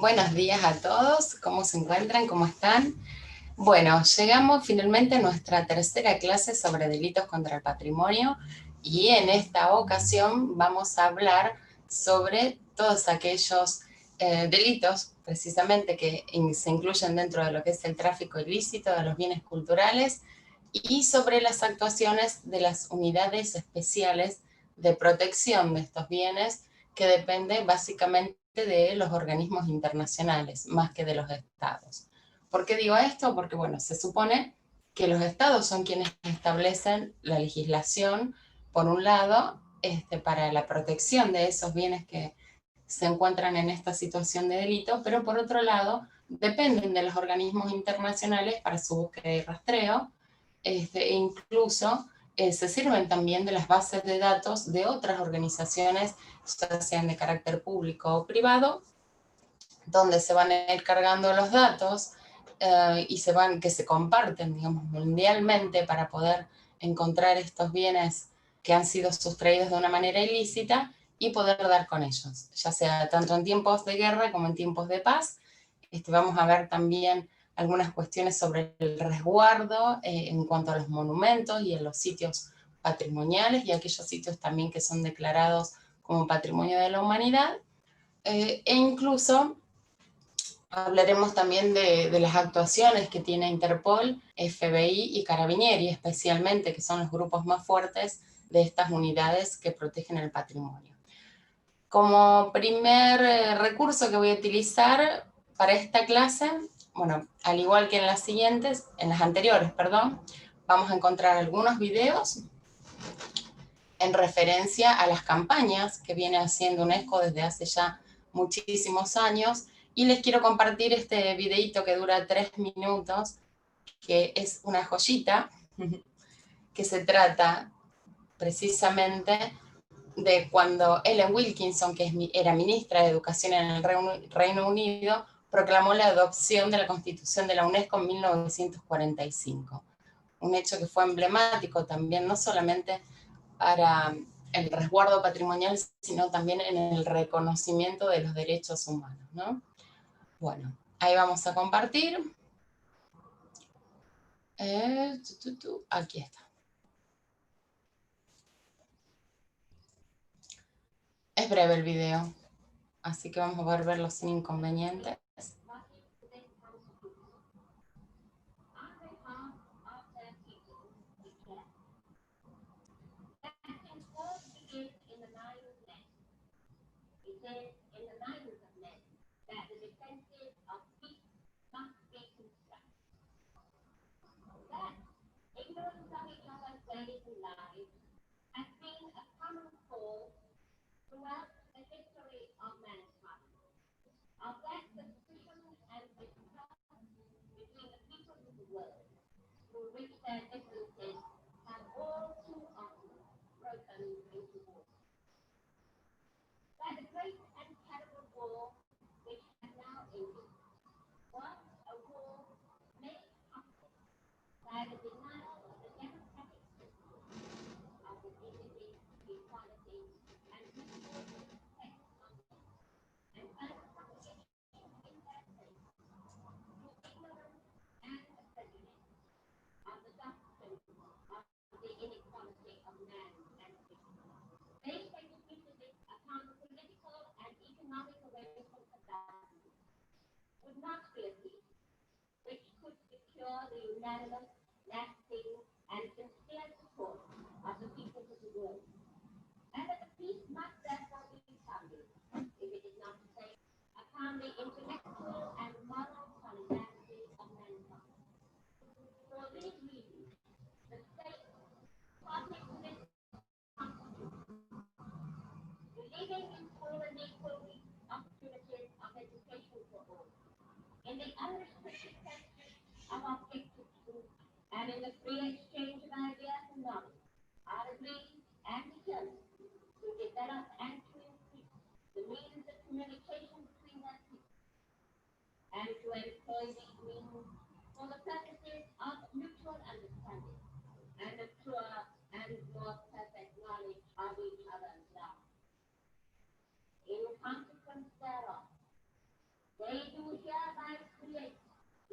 Buenos días a todos, ¿cómo se encuentran? ¿Cómo están? Bueno, llegamos finalmente a nuestra tercera clase sobre delitos contra el patrimonio y en esta ocasión vamos a hablar sobre todos aquellos delitos precisamente que se incluyen dentro de lo que es el tráfico ilícito de los bienes culturales y sobre las actuaciones de las unidades especiales de protección de estos bienes que depende básicamente de los organismos internacionales, más que de los estados. ¿Por qué digo esto? Porque, bueno, se supone que los estados son quienes establecen la legislación, por un lado, para la protección de esos bienes que se encuentran en esta situación de delito, pero por otro lado, dependen de los organismos internacionales para su búsqueda y rastreo, e incluso se sirven también de las bases de datos de otras organizaciones, ya sean de carácter público o privado, donde se van a ir cargando los datos y que se comparten, digamos, mundialmente para poder encontrar estos bienes que han sido sustraídos de una manera ilícita y poder dar con ellos, ya sea tanto en tiempos de guerra como en tiempos de paz. Vamos a ver también algunas cuestiones sobre el resguardo en cuanto a los monumentos y en los sitios patrimoniales y aquellos sitios también que son declarados como patrimonio de la humanidad, e incluso hablaremos también de las actuaciones que tiene Interpol, FBI y Carabinieri especialmente, que son los grupos más fuertes de estas unidades que protegen el patrimonio. Como primer recurso que voy a utilizar para esta clase, bueno, al igual que en las anteriores, perdón, vamos a encontrar algunos videos en referencia a las campañas que viene haciendo UNESCO desde hace ya muchísimos años, y les quiero compartir este videito que dura 3 minutos, que es una joyita, que se trata precisamente de cuando Ellen Wilkinson, que era ministra de Educación en el Reino Unido, proclamó la adopción de la Constitución de la UNESCO en 1945. Un hecho que fue emblemático también, no solamente para el resguardo patrimonial, sino también en el reconocimiento de los derechos humanos, ¿no? Bueno, ahí vamos a compartir. Aquí está. Es breve el video, así que vamos a poder verlo sin inconvenientes.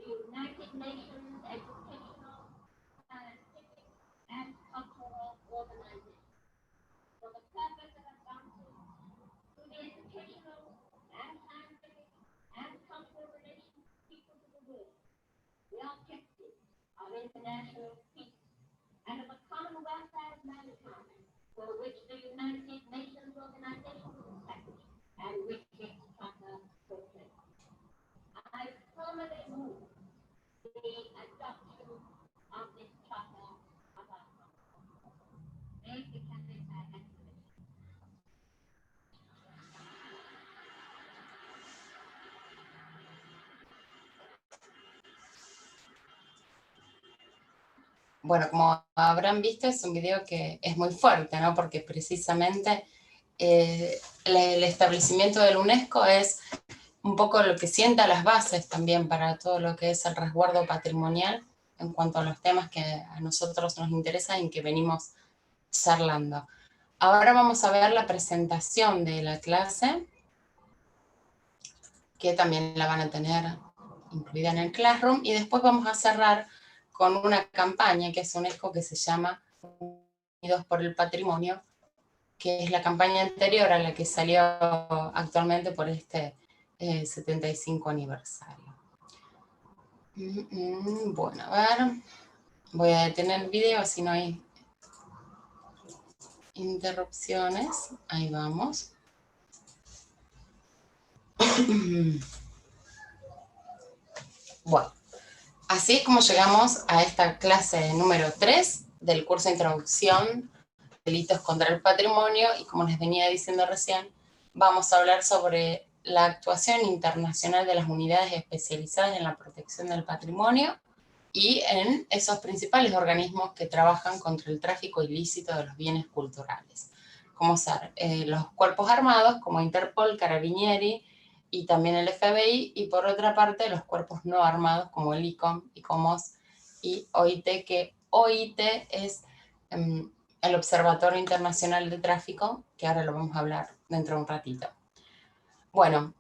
the United Nations Educational, Scientific, and Cultural Organization for the purpose of advancing to the educational and scientific and cultural relations of peoples of the world, the objectives of international peace and of the common welfare of mankind, for which the United Nations Organization was established and which its charter proclaims. I formally move the adoption of this charter of our country. May it be carried by acclamation. Bueno, como habrán visto, es un video que es muy fuerte, ¿no? Porque precisamente el establecimiento de la UNESCO es un poco lo que sienta las bases también para todo lo que es el resguardo patrimonial en cuanto a los temas que a nosotros nos interesan y que venimos charlando. Ahora vamos a ver la presentación de la clase, que también la van a tener incluida en el Classroom, y después vamos a cerrar con una campaña que es UNESCO que se llama Unidos por el Patrimonio, que es la campaña anterior a la que salió actualmente por este 75 aniversario. Bueno, a ver, voy a detener el video si no hay interrupciones. Ahí vamos. Bueno, así es como llegamos a esta clase número 3 del curso de Introducción a Delitos contra el Patrimonio, y como les venía diciendo recién, vamos a hablar sobre la actuación internacional de las unidades especializadas en la protección del patrimonio y en esos principales organismos que trabajan contra el tráfico ilícito de los bienes culturales, como ser los cuerpos armados como Interpol, Carabinieri y también el FBI, y por otra parte los cuerpos no armados como el ICOM, ICOMOS y OIT, que OIT es el Observatorio Internacional de Tráfico, que ahora lo vamos a hablar dentro de un ratito. Bueno,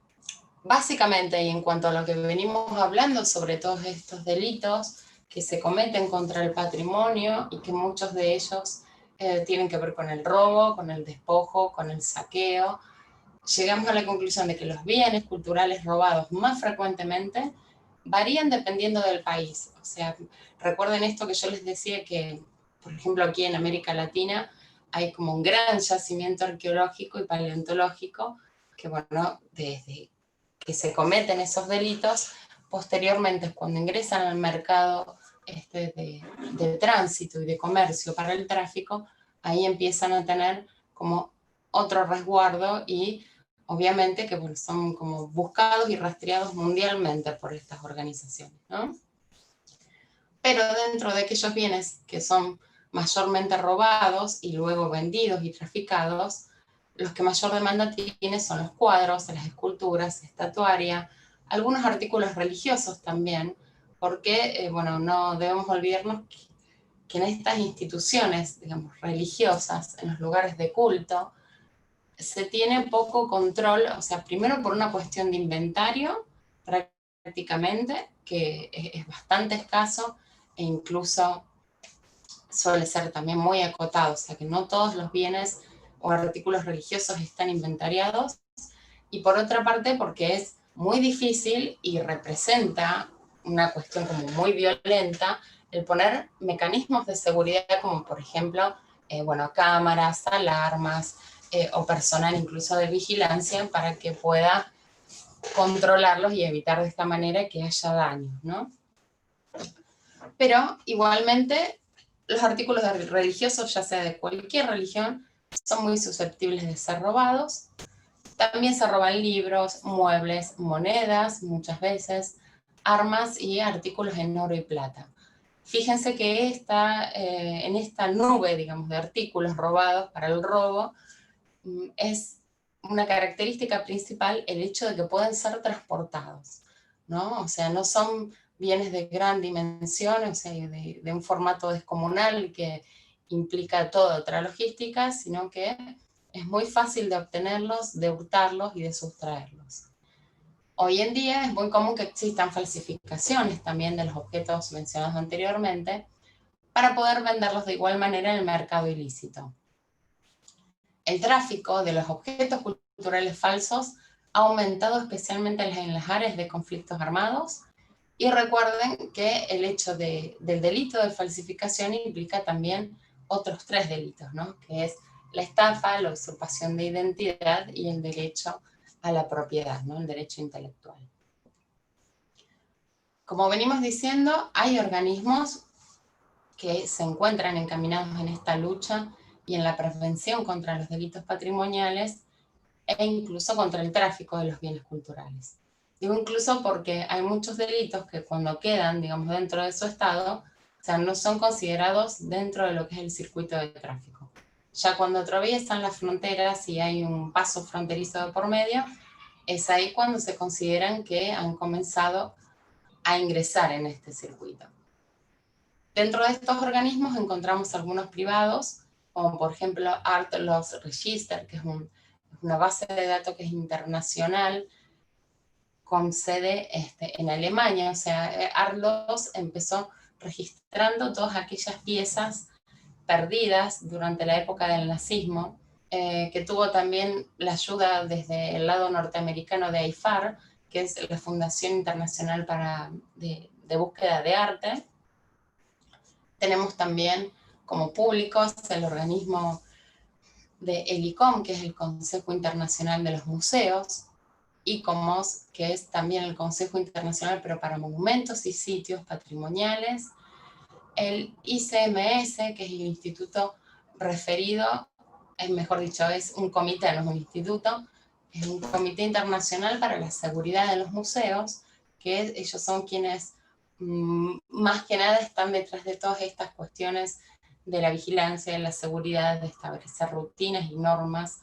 básicamente, y en cuanto a lo que venimos hablando sobre todos estos delitos que se cometen contra el patrimonio y que muchos de ellos tienen que ver con el robo, con el despojo, con el saqueo, llegamos a la conclusión de que los bienes culturales robados más frecuentemente varían dependiendo del país. O sea, recuerden esto que yo les decía que, por ejemplo, aquí en América Latina hay como un gran yacimiento arqueológico y paleontológico que, bueno, desde que se cometen esos delitos, posteriormente cuando ingresan al mercado de tránsito y de comercio para el tráfico, ahí empiezan a tener como otro resguardo y obviamente que bueno, son como buscados y rastreados mundialmente por estas organizaciones, ¿no? Pero dentro de aquellos bienes que son mayormente robados y luego vendidos y traficados, los que mayor demanda tienen son los cuadros, las esculturas, estatuaria, algunos artículos religiosos también, porque, bueno, no debemos olvidarnos que en estas instituciones, digamos, religiosas, en los lugares de culto, se tiene poco control, o sea, primero por una cuestión de inventario, prácticamente, que es bastante escaso e incluso suele ser también muy acotado, o sea que no todos los bienes o artículos religiosos están inventariados, y por otra parte porque es muy difícil y representa una cuestión como muy violenta el poner mecanismos de seguridad como por ejemplo, bueno, cámaras, alarmas o personal incluso de vigilancia para que pueda controlarlos y evitar de esta manera que haya daños, ¿no? Pero igualmente los artículos religiosos, ya sea de cualquier religión, son muy susceptibles de ser robados. También se roban libros, muebles, monedas, muchas veces, armas y artículos en oro y plata. Fíjense que en esta nube, digamos, de artículos robados para el robo, es una característica principal el hecho de que pueden ser transportados, ¿no? O sea, no son bienes de gran dimensión, o sea, de un formato descomunal que implica toda otra logística, sino que es muy fácil de obtenerlos, de hurtarlos y de sustraerlos. Hoy en día es muy común que existan falsificaciones también de los objetos mencionados anteriormente para poder venderlos de igual manera en el mercado ilícito. El tráfico de los objetos culturales falsos ha aumentado especialmente en las áreas de conflictos armados, y recuerden que el hecho del delito de falsificación implica también otros 3 delitos, ¿no? Que es la estafa, la usurpación de identidad y el derecho a la propiedad, ¿no? El derecho intelectual. Como venimos diciendo, hay organismos que se encuentran encaminados en esta lucha y en la prevención contra los delitos patrimoniales e incluso contra el tráfico de los bienes culturales. Digo incluso porque hay muchos delitos que cuando quedan, digamos, dentro de su estado, o sea, no son considerados dentro de lo que es el circuito de tráfico. Ya cuando atraviesan las fronteras y hay un paso fronterizo de por medio, es ahí cuando se consideran que han comenzado a ingresar en este circuito. Dentro de estos organismos encontramos algunos privados, como por ejemplo Art Laws Register, que es una base de datos que es internacional, con sede en Alemania. O sea, Art Laws empezó registrando todas aquellas piezas perdidas durante la época del nazismo, que tuvo también la ayuda desde el lado norteamericano de IFAR, que es la Fundación Internacional de Búsqueda de Arte. Tenemos también como públicos el organismo de ELICOM, que es el Consejo Internacional de los Museos, ICOMOS, que es también el Consejo Internacional, pero para monumentos y sitios patrimoniales, el ICMS, que es el instituto referido, mejor dicho, es un comité, no es un instituto, es un comité internacional para la seguridad de los museos, que ellos son quienes más que nada están detrás de todas estas cuestiones de la vigilancia, de la seguridad, de establecer rutinas y normas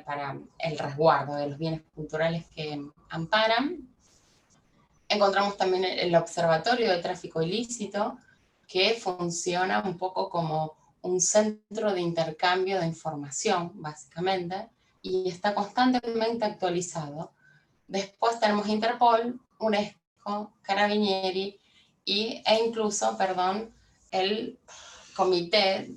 para el resguardo de los bienes culturales que amparan. Encontramos también el Observatorio de Tráfico Ilícito, que funciona un poco como un centro de intercambio de información, básicamente, y está constantemente actualizado. Después tenemos Interpol, UNESCO, Carabinieri e incluso, el Comité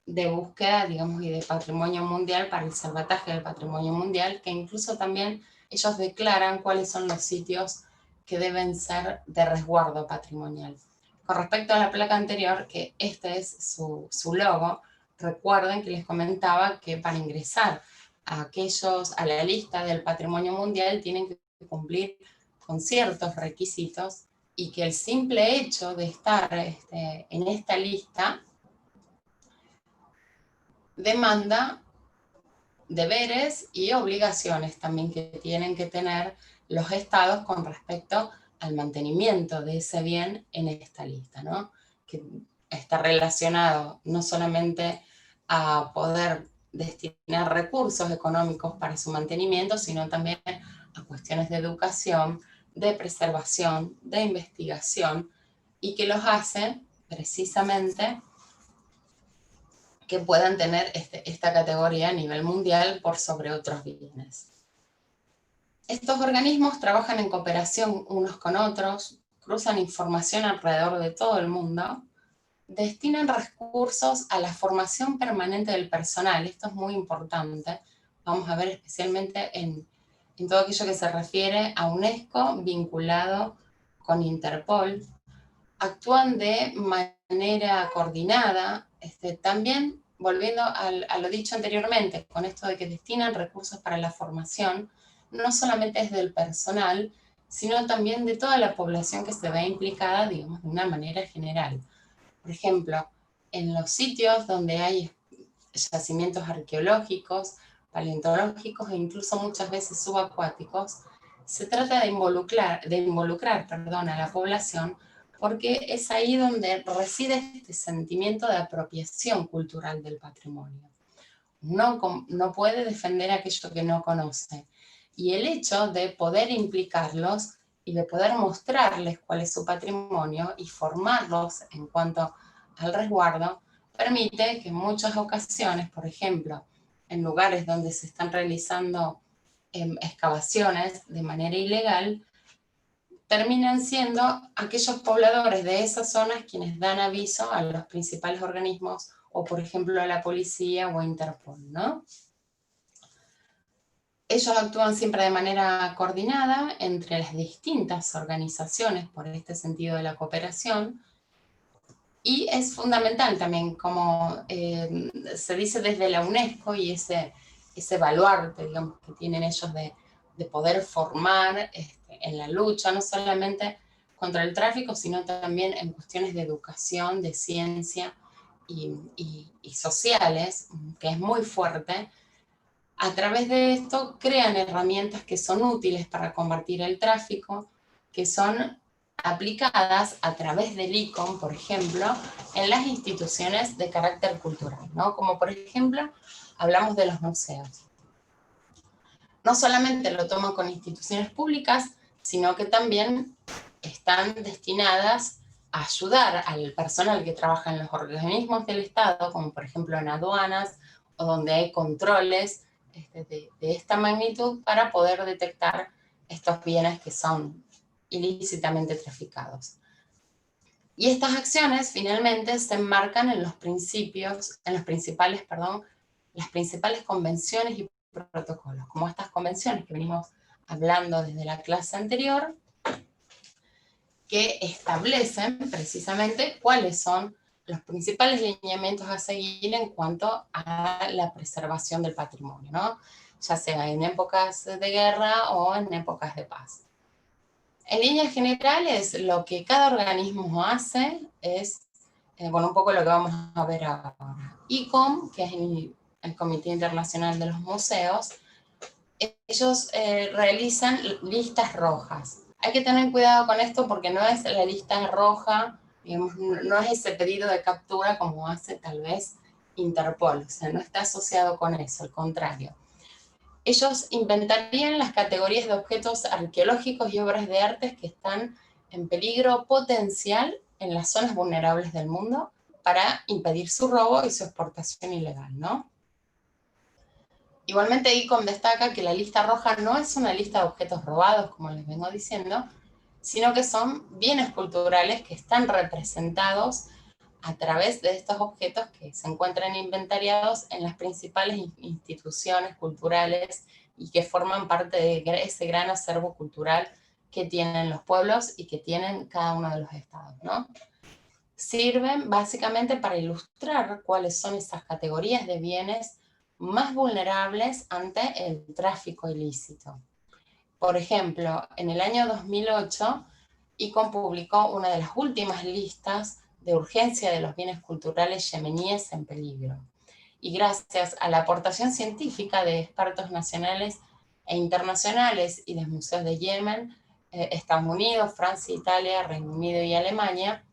de Búsqueda, digamos, y de Patrimonio Mundial para el salvataje del patrimonio mundial, que incluso también ellos declaran cuáles son los sitios que deben ser de resguardo patrimonial. Con respecto a la placa anterior, que este es su logo, recuerden que les comentaba que para ingresar a la lista del patrimonio mundial tienen que cumplir con ciertos requisitos, y que el simple hecho de estar en esta lista demanda deberes y obligaciones también que tienen que tener los estados con respecto al mantenimiento de ese bien en esta lista, ¿no? Que está relacionado no solamente a poder destinar recursos económicos para su mantenimiento, sino también a cuestiones de educación, de preservación, de investigación, y que los hace precisamente que puedan tener esta categoría a nivel mundial por sobre otros bienes. Estos organismos trabajan en cooperación unos con otros, cruzan información alrededor de todo el mundo, destinan recursos a la formación permanente del personal. Esto es muy importante. Vamos a ver especialmente en todo aquello que se refiere a UNESCO vinculado con Interpol. Actúan de manera coordinada, también volviendo a lo dicho anteriormente, con esto de que destinan recursos para la formación, no solamente es del personal, sino también de toda la población que se ve implicada, digamos, de una manera general. Por ejemplo, en los sitios donde hay yacimientos arqueológicos, paleontológicos e incluso muchas veces subacuáticos, se trata de involucrar a la población, porque es ahí donde reside este sentimiento de apropiación cultural del patrimonio. No puede defender aquello que no conoce. Y el hecho de poder implicarlos y de poder mostrarles cuál es su patrimonio y formarlos en cuanto al resguardo, permite que en muchas ocasiones, por ejemplo, en lugares donde se están realizando excavaciones de manera ilegal, terminan siendo aquellos pobladores de esas zonas quienes dan aviso a los principales organismos, o por ejemplo a la policía o a Interpol, ¿no? Ellos actúan siempre de manera coordinada entre las distintas organizaciones por este sentido de la cooperación, y es fundamental también, como se dice desde la UNESCO, y ese baluarte, digamos, que tienen ellos de poder formar en la lucha, no solamente contra el tráfico, sino también en cuestiones de educación, de ciencia y sociales, que es muy fuerte. A través de esto crean herramientas que son útiles para combatir el tráfico, que son aplicadas a través del ICOM, por ejemplo, en las instituciones de carácter cultural, ¿no? Como por ejemplo, hablamos de los museos. No solamente lo toman con instituciones públicas, sino que también están destinadas a ayudar al personal que trabaja en los organismos del Estado, como por ejemplo en aduanas, o donde hay controles de esta magnitud, para poder detectar estos bienes que son ilícitamente traficados. Y estas acciones finalmente se enmarcan en los principios, en los principales, las principales convenciones y protocolos, como estas convenciones que venimos hablando desde la clase anterior, que establecen precisamente cuáles son los principales lineamientos a seguir en cuanto a la preservación del patrimonio, ¿no? Ya sea en épocas de guerra o en épocas de paz. En líneas generales, lo que cada organismo hace es, bueno, un poco lo que vamos a ver ahora. ICOM, que es el Comité Internacional de los Museos, ellos realizan listas rojas. Hay que tener cuidado con esto porque no es la lista roja, digamos, no es ese pedido de captura como hace tal vez Interpol, o sea, no está asociado con eso, al contrario. Ellos inventarían las categorías de objetos arqueológicos y obras de arte que están en peligro potencial en las zonas vulnerables del mundo para impedir su robo y su exportación ilegal, ¿no? Igualmente ICOM destaca que la lista roja no es una lista de objetos robados, como les vengo diciendo, sino que son bienes culturales que están representados a través de estos objetos que se encuentran inventariados en las principales instituciones culturales y que forman parte de ese gran acervo cultural que tienen los pueblos y que tienen cada uno de los estados, ¿no? Sirven básicamente para ilustrar cuáles son esas categorías de bienes más vulnerables ante el tráfico ilícito. Por ejemplo, en el año 2008, ICOM publicó una de las últimas listas de urgencia de los bienes culturales yemeníes en peligro. Y gracias a la aportación científica de expertos nacionales e internacionales y de museos de Yemen, Estados Unidos, Francia, Italia, Reino Unido y Alemania,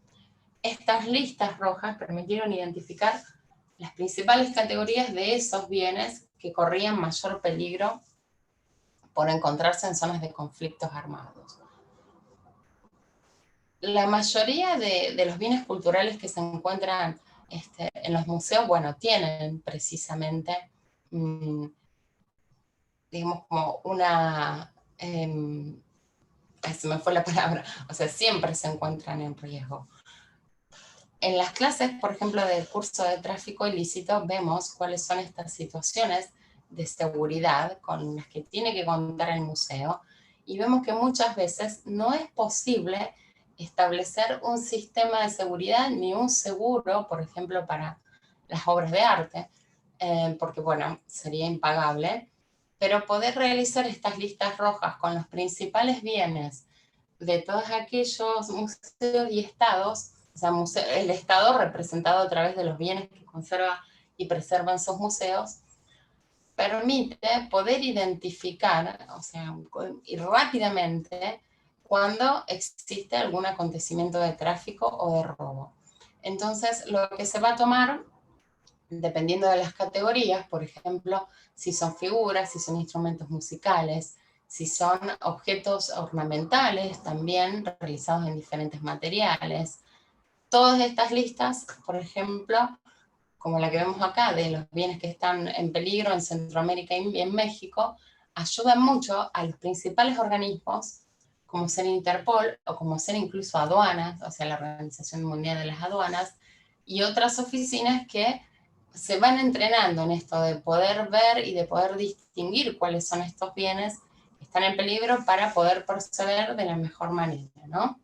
estas listas rojas permitieron identificar las principales categorías de esos bienes que corrían mayor peligro por encontrarse en zonas de conflictos armados. La mayoría de los bienes culturales que se encuentran en los museos, bueno, tienen precisamente, digamos, como una, se me fue la palabra, o sea, siempre se encuentran en riesgo. En las clases, por ejemplo, del curso de tráfico ilícito, vemos cuáles son estas situaciones de seguridad con las que tiene que contar el museo, y vemos que muchas veces no es posible establecer un sistema de seguridad ni un seguro, por ejemplo, para las obras de arte, porque, bueno, sería impagable, pero poder realizar estas listas rojas con los principales bienes de todos aquellos museos y estados, o sea, el Estado representado a través de los bienes que conserva y preserva en sus museos, permite poder identificar, o sea, y rápidamente, cuando existe algún acontecimiento de tráfico o de robo. Entonces, lo que se va a tomar, dependiendo de las categorías, por ejemplo, si son figuras, si son instrumentos musicales, si son objetos ornamentales también realizados en diferentes materiales. Todas estas listas, por ejemplo, como la que vemos acá, de los bienes que están en peligro en Centroamérica y en México, ayudan mucho a los principales organismos, como ser Interpol o como ser incluso aduanas, o sea, la Organización Mundial de las Aduanas, y otras oficinas que se van entrenando en esto de poder ver y de poder distinguir cuáles son estos bienes que están en peligro para poder proceder de la mejor manera, ¿no?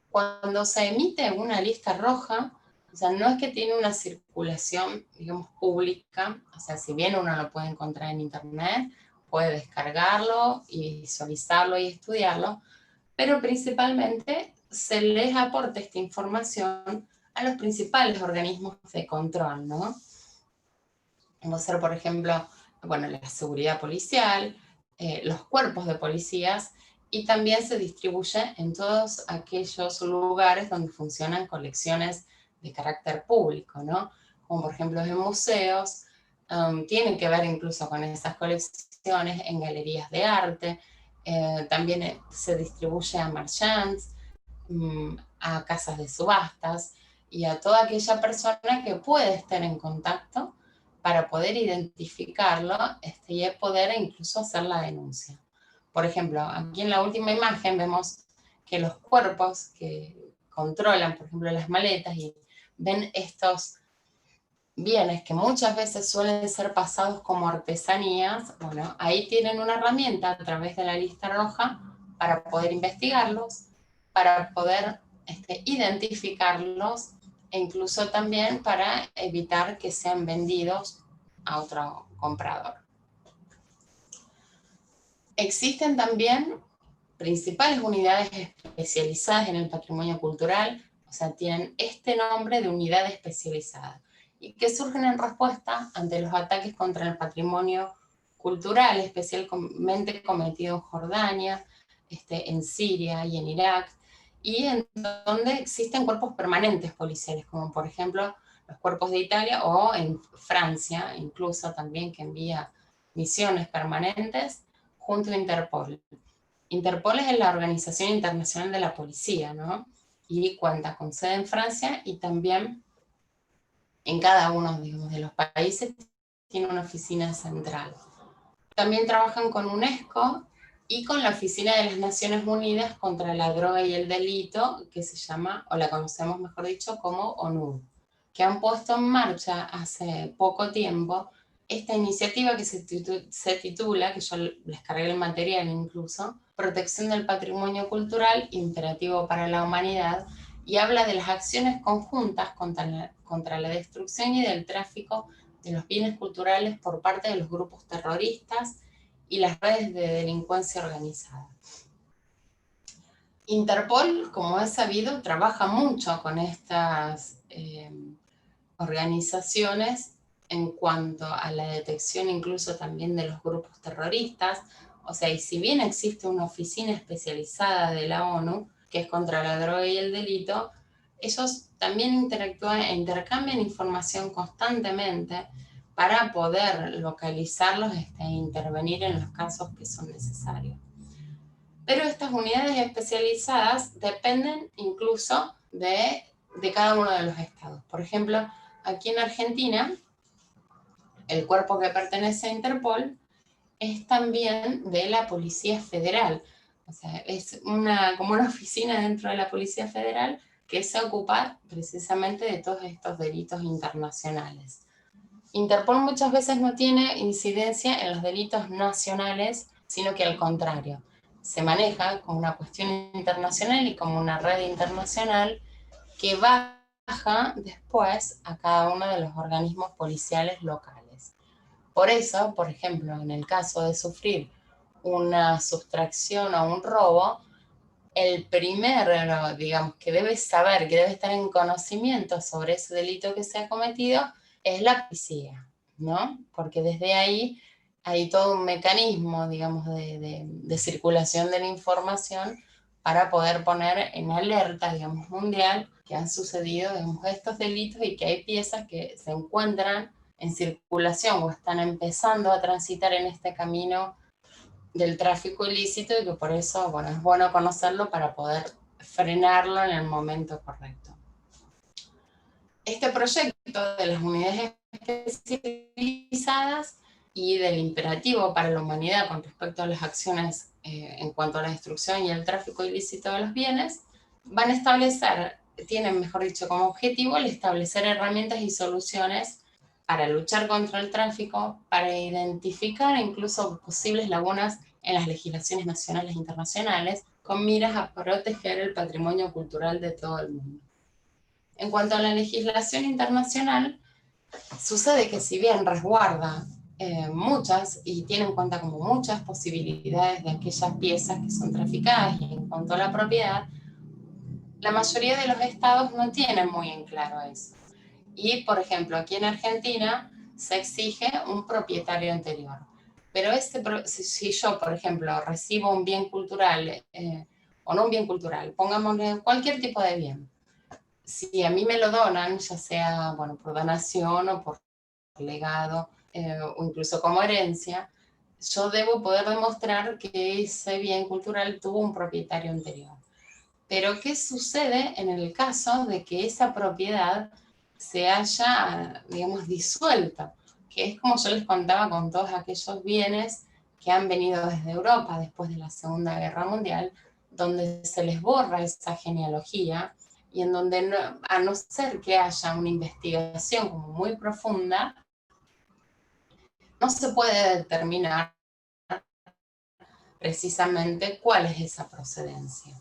Cuando se emite una lista roja, o sea, no es que tiene una circulación, digamos, pública, o sea, si bien uno lo puede encontrar en internet, puede descargarlo y visualizarlo y estudiarlo, pero principalmente se les aporta esta información a los principales organismos de control, ¿no? Como ser, por ejemplo, bueno, la seguridad policial, los cuerpos de policías, y también se distribuye en todos aquellos lugares donde funcionan colecciones de carácter público, ¿no? Como por ejemplo en museos, tienen que ver incluso con esas colecciones, en galerías de arte, también se distribuye a marchands, a casas de subastas y a toda aquella persona que puede estar en contacto para poder identificarlo y poder incluso hacer la denuncia. Por ejemplo, aquí en la última imagen vemos que los cuerpos que controlan, por ejemplo, las maletas y ven estos bienes que muchas veces suelen ser pasados como artesanías, bueno, ahí tienen una herramienta a través de la lista roja para poder investigarlos, para poder identificarlos e incluso también para evitar que sean vendidos a otro comprador. Existen también principales unidades especializadas en el patrimonio cultural, o sea, tienen este nombre de unidad especializada, y que surgen en respuesta ante los ataques contra el patrimonio cultural, especialmente cometido en Jordania, en Siria y en Irak, y en donde existen cuerpos permanentes policiales, como por ejemplo los cuerpos de Italia o en Francia, incluso también, que envía misiones permanentes junto a Interpol. Interpol es la Organización Internacional de la Policía, ¿no? Y cuenta con sede en Francia y también en cada uno, digamos, de los países tiene una oficina central. También trabajan con UNESCO y con la Oficina de las Naciones Unidas contra la Droga y el Delito, que se llama, o la conocemos mejor dicho, como ONUD, que han puesto en marcha hace poco tiempo esta iniciativa que se titula, que yo les cargué el material incluso, Protección del Patrimonio Cultural, Imperativo para la Humanidad, y habla de las acciones conjuntas contra la destrucción y del tráfico de los bienes culturales por parte de los grupos terroristas y las redes de delincuencia organizada. Interpol, como es sabido, trabaja mucho con estas organizaciones en cuanto a la detección incluso también de los grupos terroristas. O sea, y si bien existe una oficina especializada de la ONU, que es contra la droga y el delito, ellos también interactúan e intercambian información constantemente para poder localizarlos e intervenir en los casos que son necesarios. Pero estas unidades especializadas dependen incluso de cada uno de los estados. Por ejemplo, aquí en Argentina, el cuerpo que pertenece a Interpol es también de la Policía Federal. O sea, es como una oficina dentro de la Policía Federal que se ocupa precisamente de todos estos delitos internacionales. Interpol muchas veces no tiene incidencia en los delitos nacionales, sino que al contrario, se maneja como una cuestión internacional y como una red internacional que baja después a cada uno de los organismos policiales locales. Por eso, por ejemplo, en el caso de sufrir una sustracción o un robo, el primero, digamos, que debe saber, que debe estar en conocimiento sobre ese delito que se ha cometido, es la policía, ¿no? Porque desde ahí hay todo un mecanismo, digamos, de circulación de la información para poder poner en alerta, digamos, mundial que han sucedido, digamos, estos delitos y que hay piezas que se encuentran en circulación o están empezando a transitar en este camino del tráfico ilícito y que por eso, bueno, es bueno conocerlo para poder frenarlo en el momento correcto. Este proyecto de las unidades especializadas y del imperativo para la humanidad con respecto a las acciones en cuanto a la destrucción y el tráfico ilícito de los bienes, van a establecer, tienen mejor dicho como objetivo, el establecer herramientas y soluciones para luchar contra el tráfico, para identificar incluso posibles lagunas en las legislaciones nacionales e internacionales, con miras a proteger el patrimonio cultural de todo el mundo. En cuanto a la legislación internacional, sucede que si bien resguarda muchas y tiene en cuenta como muchas posibilidades de aquellas piezas que son traficadas y en cuanto a la propiedad, la mayoría de los estados no tienen muy en claro eso. Y, por ejemplo, aquí en Argentina se exige un propietario anterior. Pero si yo, por ejemplo, recibo un bien cultural, o no un bien cultural, pongámosle cualquier tipo de bien, si a mí me lo donan, ya sea bueno, por donación o por legado, o incluso como herencia, yo debo poder demostrar que ese bien cultural tuvo un propietario anterior. Pero, ¿qué sucede en el caso de que esa propiedad se haya, digamos, disuelto? Que es como yo les contaba con todos aquellos bienes que han venido desde Europa después de la Segunda Guerra Mundial, donde se les borra esa genealogía y en donde, no, a no ser que haya una investigación como muy profunda, no se puede determinar precisamente cuál es esa procedencia.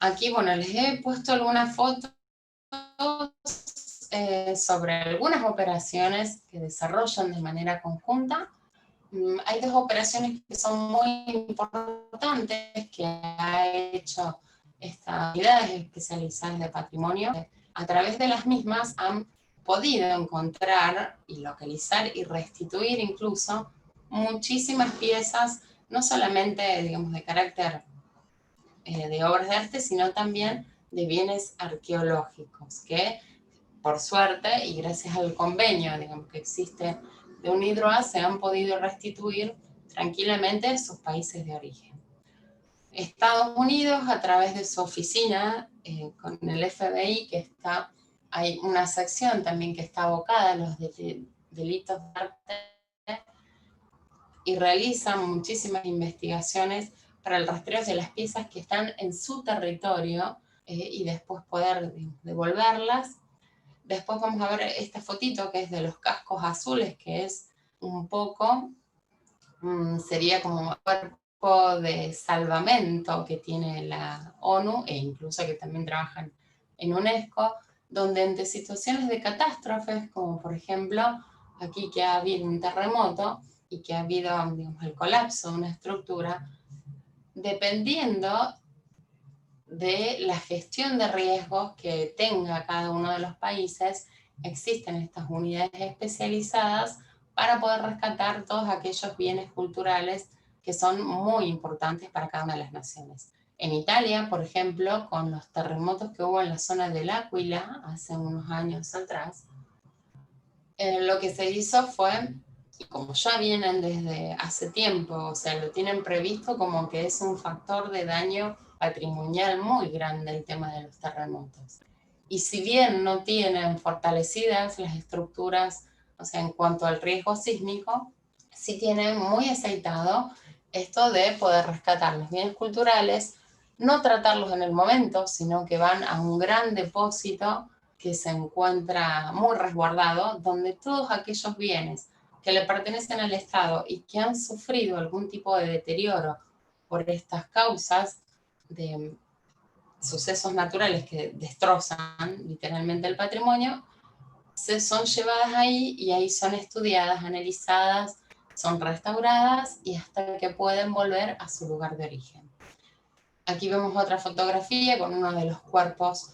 Aquí, bueno, les he puesto algunas fotos sobre algunas operaciones que desarrollan de manera conjunta. Hay dos operaciones que son muy importantes que ha hecho estas unidades especializadas de patrimonio. A través de las mismas han podido encontrar y localizar y restituir incluso muchísimas piezas, no solamente, digamos, de carácter de obras de arte, sino también de bienes arqueológicos, que por suerte y gracias al convenio, digamos, que existe de UNIDROIT, se han podido restituir tranquilamente a sus países de origen. Estados Unidos, a través de su oficina con el FBI, hay una sección también que está abocada a los delitos de arte y realizan muchísimas investigaciones para el rastreo de las piezas que están en su territorio y después poder devolverlas. Después vamos a ver esta fotito que es de los cascos azules, que es un poco, sería como un cuerpo de salvamento que tiene la ONU e incluso que también trabajan en UNESCO, donde ante situaciones de catástrofes, como por ejemplo aquí que ha habido un terremoto y que ha habido, digamos, el colapso de una estructura, dependiendo de la gestión de riesgos que tenga cada uno de los países, existen estas unidades especializadas para poder rescatar todos aquellos bienes culturales que son muy importantes para cada una de las naciones. En Italia, por ejemplo, con los terremotos que hubo en la zona del Áquila hace unos años atrás, lo que se hizo fue, y como ya vienen desde hace tiempo, o sea, lo tienen previsto como que es un factor de daño patrimonial muy grande el tema de los terremotos. Y si bien no tienen fortalecidas las estructuras, o sea, en cuanto al riesgo sísmico, sí tienen muy aceitado esto de poder rescatar los bienes culturales, no tratarlos en el momento, sino que van a un gran depósito que se encuentra muy resguardado, donde todos aquellos bienes que le pertenecen al Estado y que han sufrido algún tipo de deterioro por estas causas de sucesos naturales que destrozan literalmente el patrimonio, son llevadas ahí y ahí son estudiadas, analizadas, son restauradas y hasta que pueden volver a su lugar de origen. Aquí vemos otra fotografía con uno de los cuerpos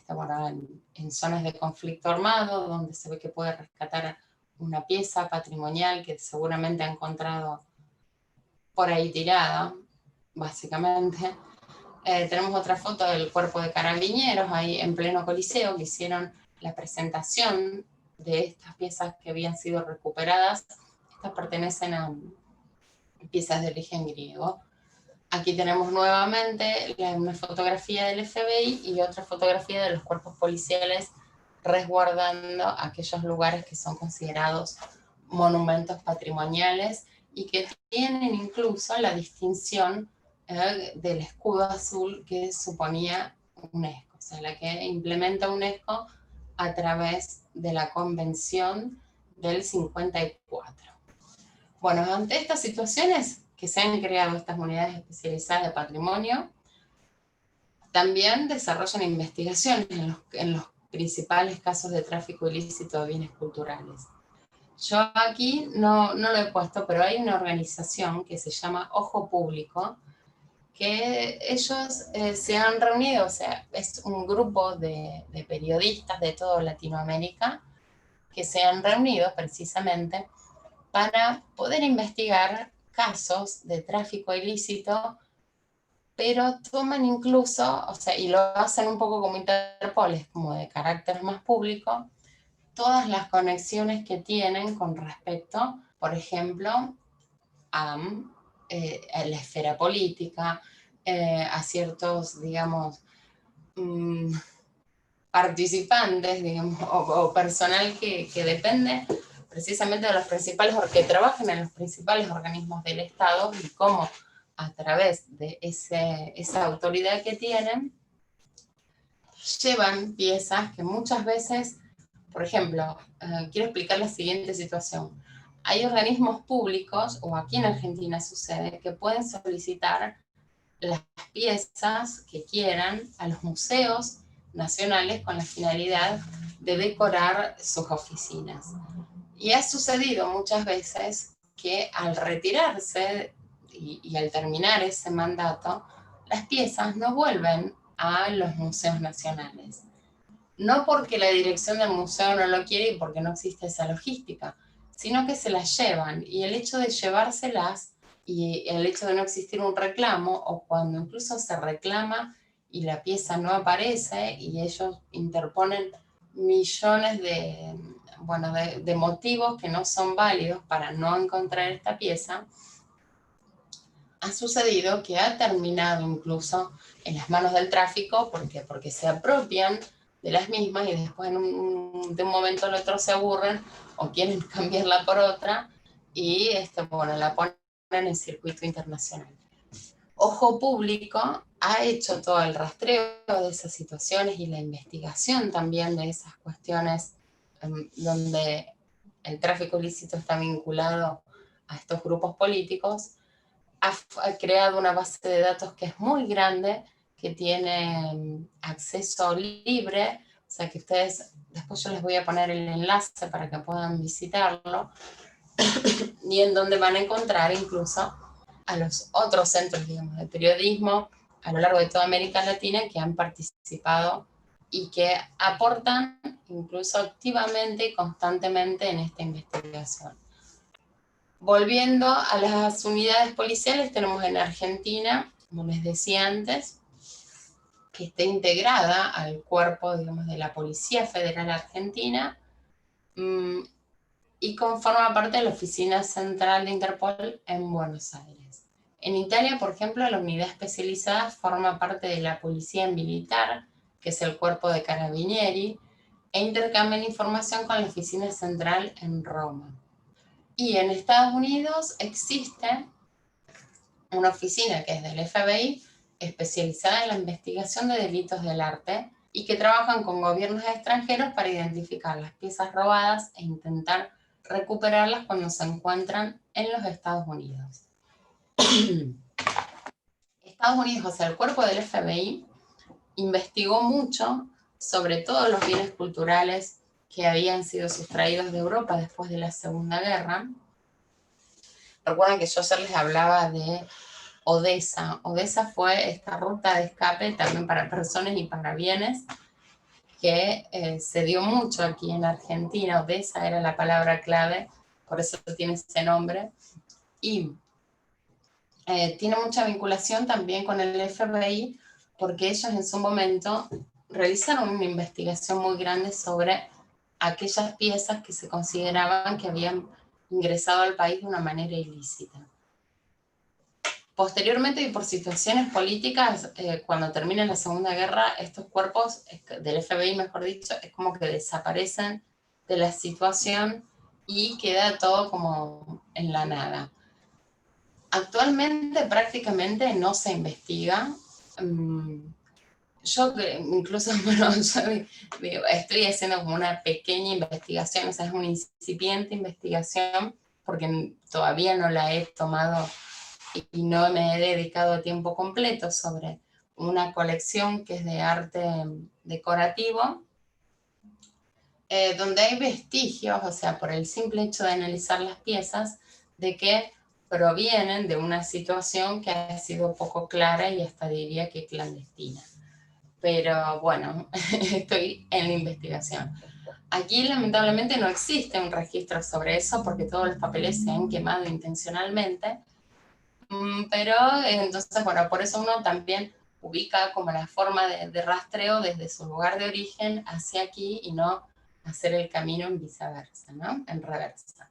bueno, en zonas de conflicto armado, donde se ve que puede rescatar una pieza patrimonial que seguramente ha encontrado por ahí tirada, básicamente. Tenemos otra foto del cuerpo de carabineros ahí en pleno Coliseo, que hicieron la presentación de estas piezas que habían sido recuperadas. Estas pertenecen a piezas de origen griego. Aquí tenemos nuevamente una fotografía del FBI y otra fotografía de los cuerpos policiales resguardando aquellos lugares que son considerados monumentos patrimoniales y que tienen incluso la distinción del escudo azul que suponía UNESCO, o sea, la que implementa UNESCO a través de la Convención del 54. Bueno, ante estas situaciones que se han creado estas unidades especializadas de patrimonio, también desarrollan investigaciones en los principales casos de tráfico ilícito de bienes culturales. Yo aquí no lo he puesto, pero hay una organización que se llama Ojo Público, que ellos se han reunido, o sea, es un grupo de periodistas de toda Latinoamérica que se han reunido precisamente para poder investigar casos de tráfico ilícito, pero toman incluso, o sea, y lo hacen un poco como Interpol, es como de carácter más público, todas las conexiones que tienen con respecto, por ejemplo, a la esfera política, a ciertos, digamos, participantes, digamos, o personal que depende precisamente de los principales, o que trabajan en los principales organismos del Estado, y cómo a través de esa autoridad que tienen, llevan piezas que muchas veces, por ejemplo, quiero explicar la siguiente situación. Hay organismos públicos, o aquí en Argentina sucede, que pueden solicitar las piezas que quieran a los museos nacionales con la finalidad de decorar sus oficinas. Y ha sucedido muchas veces que al retirarse y al terminar ese mandato, las piezas no vuelven a los museos nacionales. No porque la dirección del museo no lo quiere y porque no existe esa logística, sino que se las llevan, y el hecho de llevárselas y el hecho de no existir un reclamo, o cuando incluso se reclama y la pieza no aparece y ellos interponen millones de motivos que no son válidos para no encontrar esta pieza, ha sucedido que ha terminado incluso en las manos del tráfico porque se apropian de las mismas y después de un momento al otro se aburren o quieren cambiarla por otra y la ponen en el circuito internacional. Ojo Público ha hecho todo el rastreo de esas situaciones y la investigación también de esas cuestiones donde el tráfico ilícito está vinculado a estos grupos políticos. Ha creado una base de datos que es muy grande, que tiene acceso libre, o sea que ustedes, después yo les voy a poner el enlace para que puedan visitarlo, y en donde van a encontrar incluso a los otros centros, digamos, de periodismo a lo largo de toda América Latina que han participado y que aportan incluso activamente y constantemente en esta investigación. Volviendo a las unidades policiales, tenemos en Argentina, como les decía antes, que está integrada al cuerpo, digamos, de la Policía Federal Argentina, y conforma parte de la Oficina Central de Interpol en Buenos Aires. En Italia, por ejemplo, la unidad especializada forma parte de la Policía Militar, que es el cuerpo de Carabinieri, e intercambian información con la Oficina Central en Roma. Y en Estados Unidos existe una oficina que es del FBI, especializada en la investigación de delitos del arte, y que trabajan con gobiernos extranjeros para identificar las piezas robadas e intentar recuperarlas cuando se encuentran en los Estados Unidos. Estados Unidos, o sea, el cuerpo del FBI, investigó mucho sobre todos los bienes culturales que habían sido sustraídos de Europa después de la Segunda Guerra. Recuerden que yo ayer les hablaba de Odessa. Odessa fue esta ruta de escape también para personas y para bienes que se dio mucho aquí en Argentina. Odessa era la palabra clave, por eso tiene ese nombre. Y tiene mucha vinculación también con el FBI, porque ellos en su momento realizaron una investigación muy grande sobre aquellas piezas que se consideraban que habían ingresado al país de una manera ilícita. Posteriormente, y por situaciones políticas, cuando termina la Segunda Guerra, estos cuerpos del FBI, mejor dicho, es como que desaparecen de la situación y queda todo como en la nada. Actualmente prácticamente no se investiga. Yo incluso, bueno, yo estoy haciendo como una pequeña investigación, o sea, es una incipiente investigación, porque todavía no la he tomado y no me he dedicado a tiempo completo sobre una colección que es de arte decorativo, donde hay vestigios, o sea, por el simple hecho de analizar las piezas, de que provienen de una situación que ha sido poco clara y hasta diría que clandestina. Pero bueno, estoy en la investigación. Aquí lamentablemente no existe un registro sobre eso porque todos los papeles se han quemado intencionalmente, pero entonces, bueno, por eso uno también ubica como la forma de rastreo desde su lugar de origen hacia aquí y no hacer el camino en viceversa, ¿no? En reversa.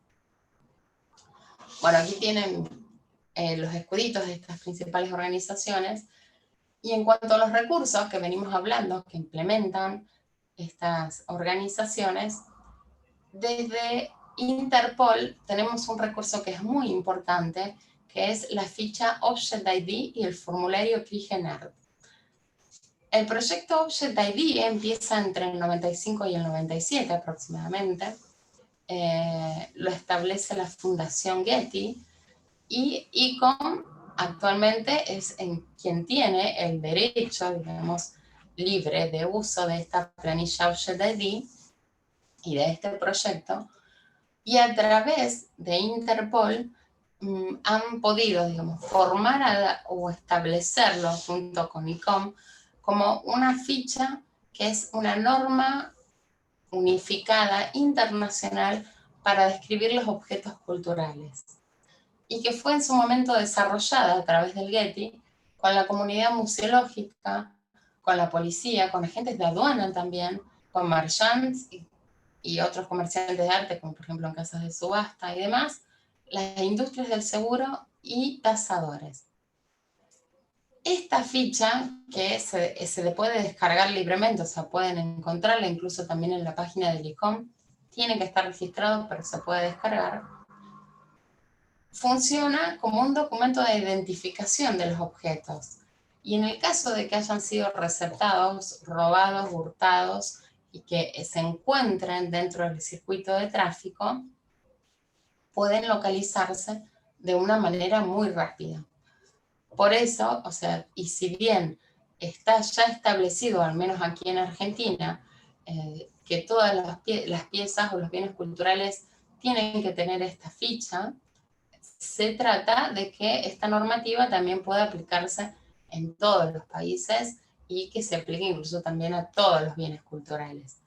Bueno, aquí tienen los escuditos de estas principales organizaciones. Y en cuanto a los recursos que venimos hablando, que implementan estas organizaciones, desde Interpol tenemos un recurso que es muy importante, que es la ficha Object ID y el formulario CRIGENERD. El proyecto Object ID empieza entre el 95 y el 97 aproximadamente. Lo establece la Fundación Getty y ICOM actualmente es quien tiene el derecho, digamos, libre de uso de esta planilla Object ID y de este proyecto, y a través de Interpol han podido, digamos, formar o establecerlo junto con ICOM como una ficha que es una norma unificada internacional para describir los objetos culturales y que fue en su momento desarrollada a través del Getty con la comunidad museológica, con la policía, con agentes de aduana también, con marchands y otros comerciantes de arte, como por ejemplo en casas de subasta y demás, las industrias del seguro y tasadores. Esta ficha, que se le puede descargar libremente, o sea, pueden encontrarla incluso también en la página del ICOM, tiene que estar registrado, pero se puede descargar, funciona como un documento de identificación de los objetos. Y en el caso de que hayan sido receptados, robados, hurtados y que se encuentren dentro del circuito de tráfico, pueden localizarse de una manera muy rápida. Por eso, o sea, y si bien está ya establecido, al menos aquí en Argentina, que todas las piezas o los bienes culturales tienen que tener esta ficha, se trata de que esta normativa también pueda aplicarse en todos los países y que se aplique incluso también a todos los bienes culturales.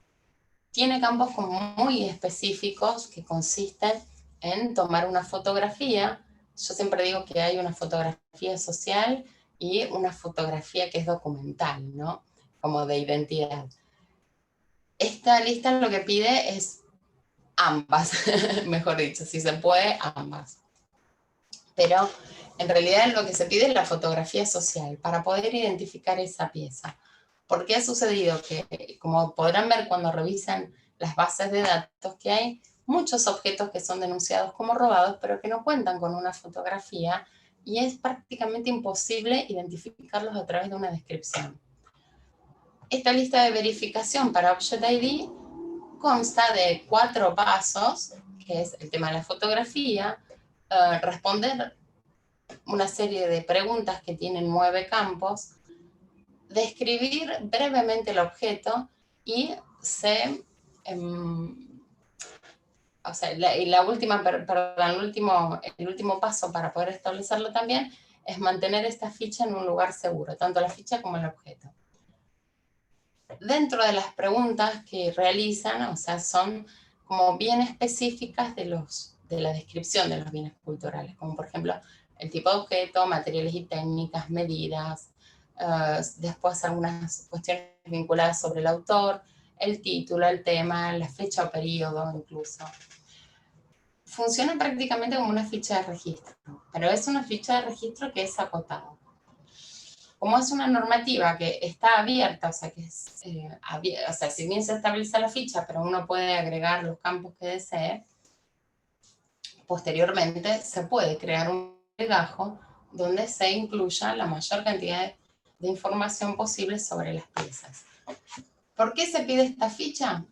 Tiene campos como muy específicos que consisten en tomar una fotografía. Yo siempre digo que hay una fotografía social y una fotografía que es documental, ¿no? Como de identidad. Esta lista lo que pide es ambas, mejor dicho, si se puede, ambas. Pero en realidad lo que se pide es la fotografía social para poder identificar esa pieza. Porque ha sucedido que, como podrán ver cuando revisan las bases de datos, que hay muchos objetos que son denunciados como robados, pero que no cuentan con una fotografía y es prácticamente imposible identificarlos a través de una descripción. Esta lista de verificación para Object ID consta de 4 pasos, que es el tema de la fotografía, responder una serie de preguntas que tienen 9 campos, describir brevemente el objeto y o sea, el último paso para poder establecerlo también es mantener esta ficha en un lugar seguro, tanto la ficha como el objeto. Dentro de las preguntas que realizan, o sea, son como bien específicas de la descripción de los bienes culturales, como por ejemplo el tipo de objeto, materiales y técnicas, medidas, después algunas cuestiones vinculadas sobre el autor, el título, el tema, la fecha o periodo incluso. Funciona prácticamente como una ficha de registro, pero es una ficha de registro que es acotada. Como es una normativa que está abierta, o sea, que es, o sea, si bien se establece la ficha, pero uno puede agregar los campos que desee, Posteriormente se puede crear un legajo donde se incluya la mayor cantidad de información posible sobre las piezas. ¿Por qué se pide esta ficha?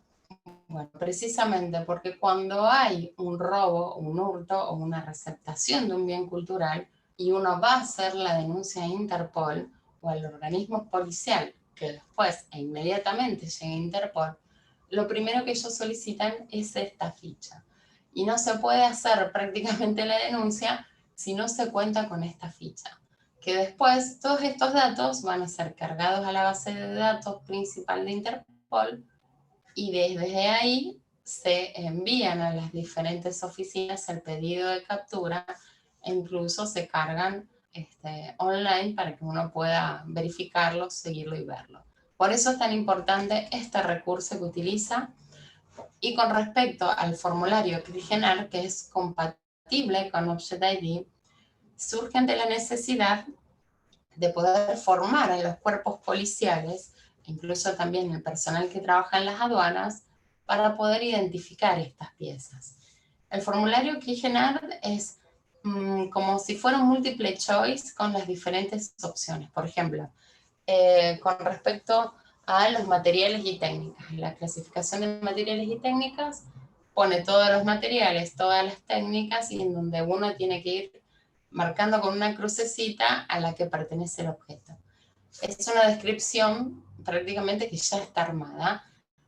Bueno, precisamente porque cuando hay un robo, un hurto o una receptación de un bien cultural y uno va a hacer la denuncia a Interpol o al organismo policial que después e inmediatamente llegue a Interpol, lo primero que ellos solicitan es esta ficha. Y no se puede hacer prácticamente la denuncia si no se cuenta con esta ficha. Que después todos estos datos van a ser cargados a la base de datos principal de Interpol y desde ahí se envían a las diferentes oficinas el pedido de captura e incluso se cargan online para que uno pueda verificarlo, seguirlo y verlo. Por eso es tan importante este recurso que utiliza. Y con respecto al formulario CRIGENAR, que es compatible con Object ID, surge de la necesidad de poder formar a los cuerpos policiales, incluso también el personal que trabaja en las aduanas, para poder identificar estas piezas. El formulario CRIGENAR es como si fuera un multiple choice con las diferentes opciones. Por ejemplo, con respecto a los materiales y técnicas. La clasificación de materiales y técnicas pone todos los materiales, todas las técnicas, y en donde uno tiene que ir marcando con una crucecita a la que pertenece el objeto. Es una descripción prácticamente que ya está armada,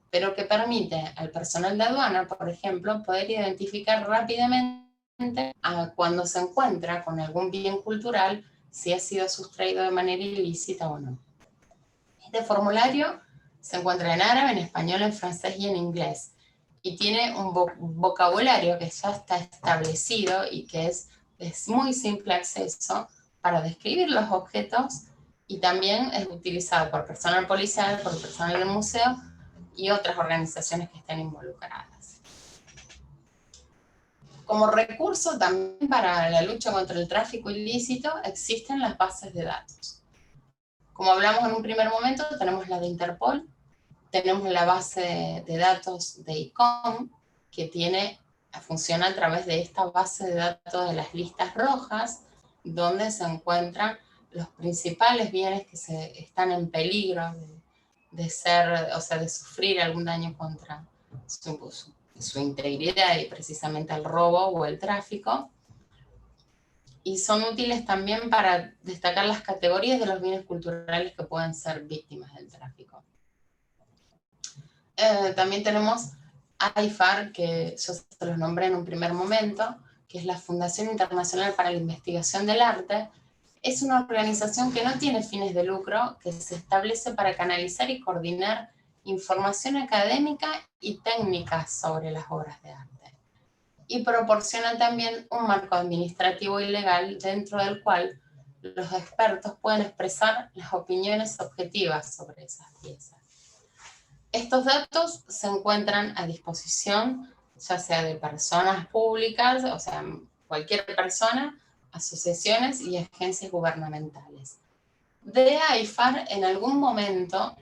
pero que permite al personal de aduana, por ejemplo, poder identificar rápidamente cuando se encuentra con algún bien cultural, si ha sido sustraído de manera ilícita o no. Este formulario se encuentra en árabe, en español, en francés y en inglés, y tiene un vocabulario que ya está establecido y que es muy simple acceso para describir los objetos, y también es utilizado por personal policial, por personal del museo y otras organizaciones que estén involucradas. Como recurso también para la lucha contra el tráfico ilícito existen las bases de datos. Como hablamos en un primer momento, tenemos la de Interpol, tenemos la base de datos de ICOM, que funciona a través de esta base de datos de las listas rojas, donde se encuentran los principales bienes que están en peligro de sufrir algún daño contra su integridad y precisamente el robo o el tráfico. Y son útiles también para destacar las categorías de los bienes culturales que pueden ser víctimas del tráfico. También tenemos AIFAR, que yo se los nombré en un primer momento, que es la Fundación Internacional para la Investigación del Arte. Es una organización que no tiene fines de lucro, que se establece para canalizar y coordinar información académica y técnica sobre las obras de arte. Y proporciona también un marco administrativo y legal dentro del cual los expertos pueden expresar las opiniones objetivas sobre esas piezas. Estos datos se encuentran a disposición ya sea de personas públicas, o sea, cualquier persona, asociaciones y agencias gubernamentales. De AIFAR en algún momento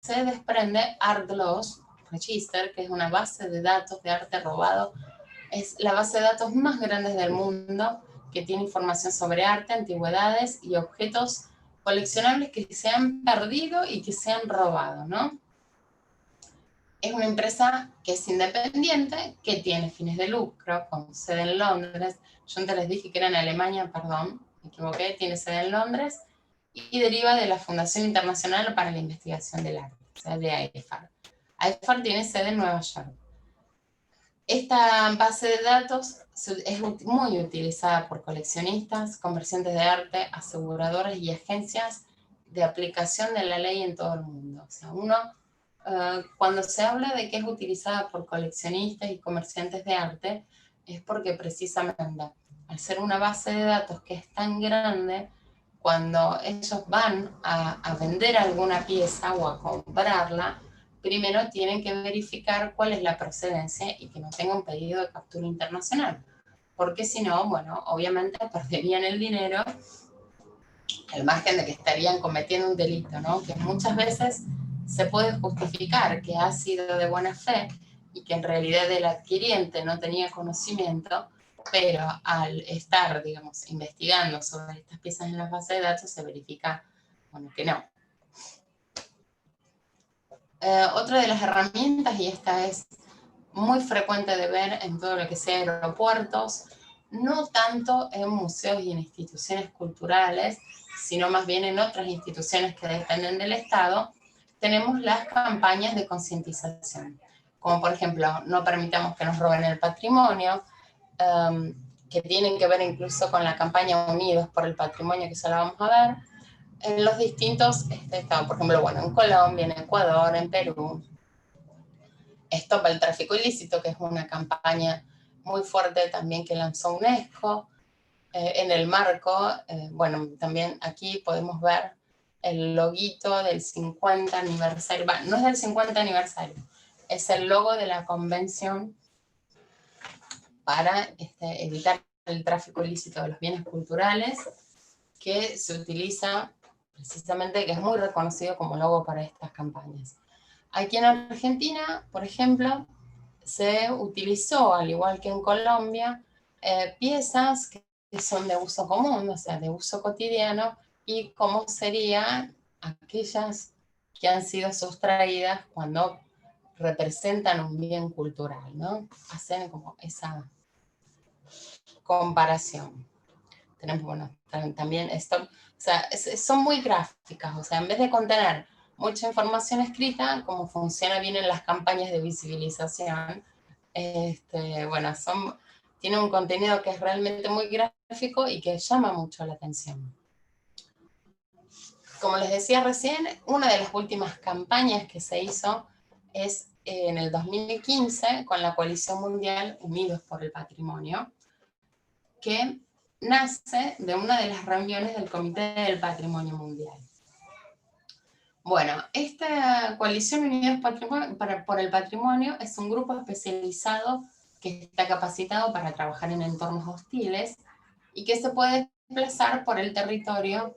se desprende Art Loss Register, que es una base de datos de arte robado. Es la base de datos más grande del mundo, que tiene información sobre arte, antigüedades y objetos coleccionables que se han perdido y que se han robado, ¿no? Es una empresa que es independiente, que tiene fines de lucro, con sede en Londres. Yo antes les dije que era en Alemania, perdón, me equivoqué, tiene sede en Londres, y deriva de la Fundación Internacional para la Investigación del Arte, o sea, de AIFAR. AIFAR tiene sede en Nueva York. Esta base de datos es muy utilizada por coleccionistas, comerciantes de arte, aseguradoras y agencias de aplicación de la ley en todo el mundo. O sea, cuando se habla de que es utilizada por coleccionistas y comerciantes de arte, es porque precisamente al ser una base de datos que es tan grande, cuando ellos van a vender alguna pieza o a comprarla, primero tienen que verificar cuál es la procedencia y que no tenga un pedido de captura internacional. Porque si no, bueno, obviamente perderían el dinero al margen de que estarían cometiendo un delito, ¿no? Que muchas veces se puede justificar que ha sido de buena fe y que en realidad el adquiriente no tenía conocimiento, pero al estar, digamos, investigando sobre estas piezas en la base de datos se verifica, bueno, que no. Otra de las herramientas, y esta es muy frecuente de ver en todo lo que sea aeropuertos, no tanto en museos y en instituciones culturales, sino más bien en otras instituciones que dependen del Estado, tenemos las campañas de concientización, como por ejemplo, no permitamos que nos roben el patrimonio, que tienen que ver incluso con la campaña Unidos por el Patrimonio, que ya la vamos a ver, en los distintos estados, por ejemplo, bueno, en Colombia, en Ecuador, en Perú. Stop al tráfico ilícito, que es una campaña muy fuerte también que lanzó UNESCO. En el marco, bueno, también aquí podemos ver el loguito del 50 aniversario, no es del 50 aniversario, es el logo de la convención para evitar el tráfico ilícito de los bienes culturales, que se utiliza precisamente, que es muy reconocido como logo para estas campañas. Aquí en Argentina, por ejemplo, se utilizó, al igual que en Colombia, piezas que son de uso común, o sea, de uso cotidiano, y cómo serían aquellas que han sido sustraídas cuando representan un bien cultural, ¿no? Hacen como esa comparación. Tenemos, bueno, también esto, o sea, son muy gráficas, o sea, en vez de contener mucha información escrita, como funciona bien en las campañas de visibilización, bueno, tiene un contenido que es realmente muy gráfico y que llama mucho la atención. Como les decía recién, una de las últimas campañas que se hizo es en el 2015 con la Coalición Mundial Unidos por el Patrimonio, que nace de una de las reuniones del Comité del Patrimonio Mundial. Bueno, esta Coalición Unidos por el Patrimonio es un grupo especializado que está capacitado para trabajar en entornos hostiles y que se puede desplazar por el territorio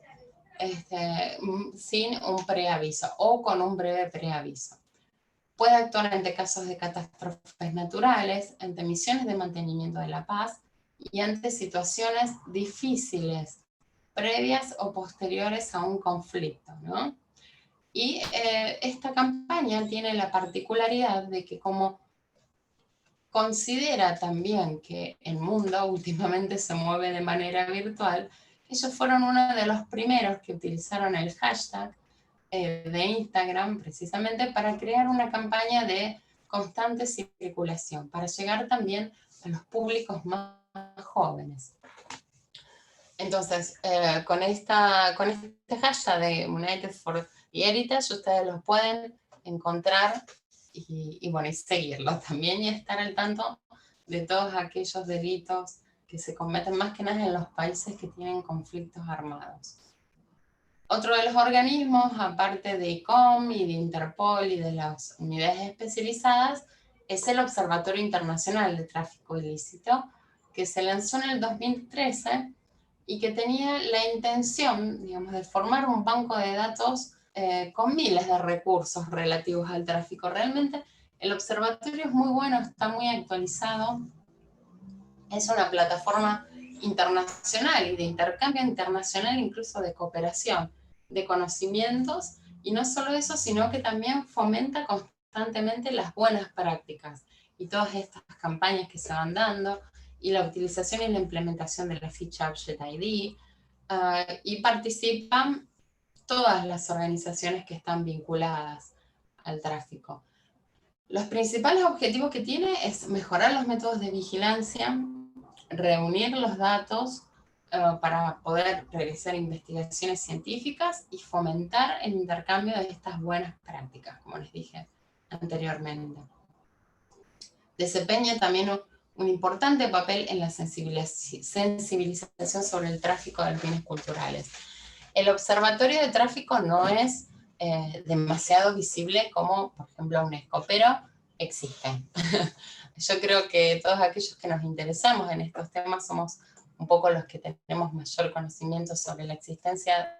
sin un preaviso o con un breve preaviso. Puede actuar ante casos de catástrofes naturales, ante misiones de mantenimiento de la paz y ante situaciones difíciles, previas o posteriores a un conflicto, ¿no? Y esta campaña tiene la particularidad de que como considera también que el mundo últimamente se mueve de manera virtual, ellos fueron uno de los primeros que utilizaron el hashtag de Instagram precisamente para crear una campaña de constante circulación, para llegar también a los públicos más jóvenes. Entonces, con este hashtag de United for the Heritage, ustedes los pueden encontrar y seguirlos también y estar al tanto de todos aquellos delitos que se cometen más que nada en los países que tienen conflictos armados. Otro de los organismos, aparte de ICOM y de Interpol y de las unidades especializadas, es el Observatorio Internacional de Tráfico Ilícito, que se lanzó en el 2013 y que tenía la intención, digamos, de formar un banco de datos con miles de recursos relativos al tráfico. Realmente el observatorio es muy bueno, está muy actualizado, es una plataforma internacional y de intercambio internacional, incluso de cooperación, de conocimientos, y no solo eso, sino que también fomenta constantemente las buenas prácticas y todas estas campañas que se van dando, y la utilización y la implementación de la ficha Object ID, y participan todas las organizaciones que están vinculadas al tráfico. Los principales objetivos que tiene es mejorar los métodos de vigilancia, reunir los datos para poder realizar investigaciones científicas y fomentar el intercambio de estas buenas prácticas, como les dije anteriormente. Desempeña también un importante papel en la sensibilización sobre el tráfico de bienes culturales. El observatorio de tráfico no es demasiado visible como, por ejemplo, UNESCO, pero existe. Yo creo que todos aquellos que nos interesamos en estos temas somos un poco los que tenemos mayor conocimiento sobre la existencia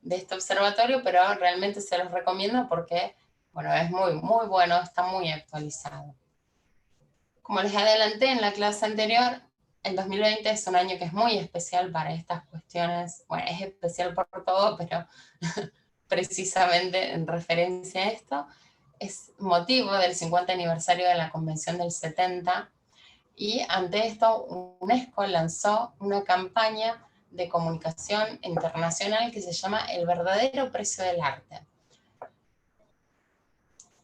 de este observatorio, pero realmente se los recomiendo porque, bueno, es muy, muy bueno, está muy actualizado. Como les adelanté en la clase anterior, el 2020 es un año que es muy especial para estas cuestiones. Bueno, es especial por todo, pero precisamente en referencia a esto, es motivo del 50 aniversario de la Convención del 70, y ante esto UNESCO lanzó una campaña de comunicación internacional que se llama El verdadero precio del arte.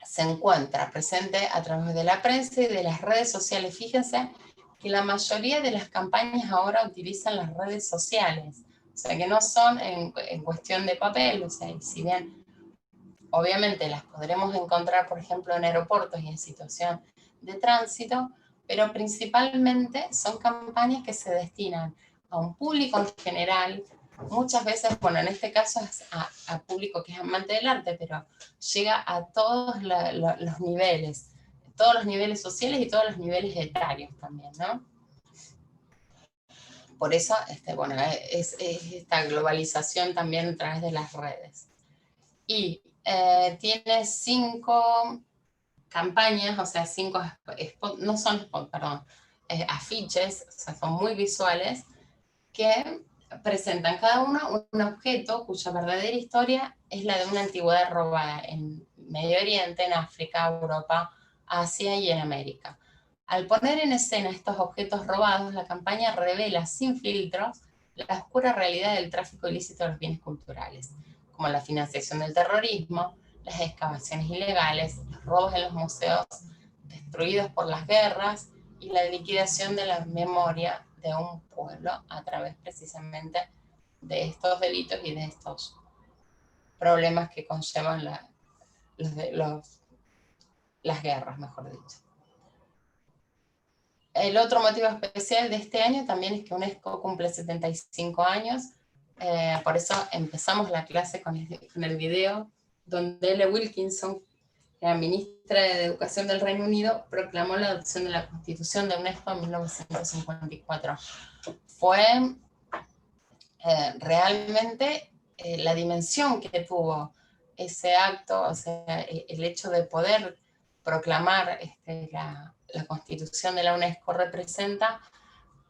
Se encuentra presente a través de la prensa y de las redes sociales. Fíjense que la mayoría de las campañas ahora utilizan las redes sociales, o sea que no son en cuestión de papel, o sea, si bien obviamente las podremos encontrar, por ejemplo, en aeropuertos y en situación de tránsito, pero principalmente son campañas que se destinan a un público en general, muchas veces, bueno, en este caso es a público que es amante del arte, pero llega a todos los niveles sociales y todos los niveles etarios también, ¿no? Por eso, bueno, es esta globalización también a través de las redes. Y tiene 5 campañas, o sea, 5 no son spots, perdón, afiches, o sea, son muy visuales, que presentan cada uno un objeto cuya verdadera historia es la de una antigüedad robada en Medio Oriente, en África, Europa, Asia y en América. Al poner en escena estos objetos robados, la campaña revela sin filtros la oscura realidad del tráfico ilícito de los bienes culturales, como la financiación del terrorismo, las excavaciones ilegales, los robos en los museos destruidos por las guerras y la liquidación de la memoria de un pueblo a través precisamente de estos delitos y de estos problemas que conllevan las guerras, mejor dicho. El otro motivo especial de este año también es que UNESCO cumple 75 años, por eso empezamos la clase con el video donde L. Wilkinson, la ministra de Educación del Reino Unido, proclamó la adopción de la Constitución de UNESCO en 1954. Fue realmente la dimensión que tuvo ese acto, o sea, el hecho de poder proclamar la Constitución de la UNESCO representa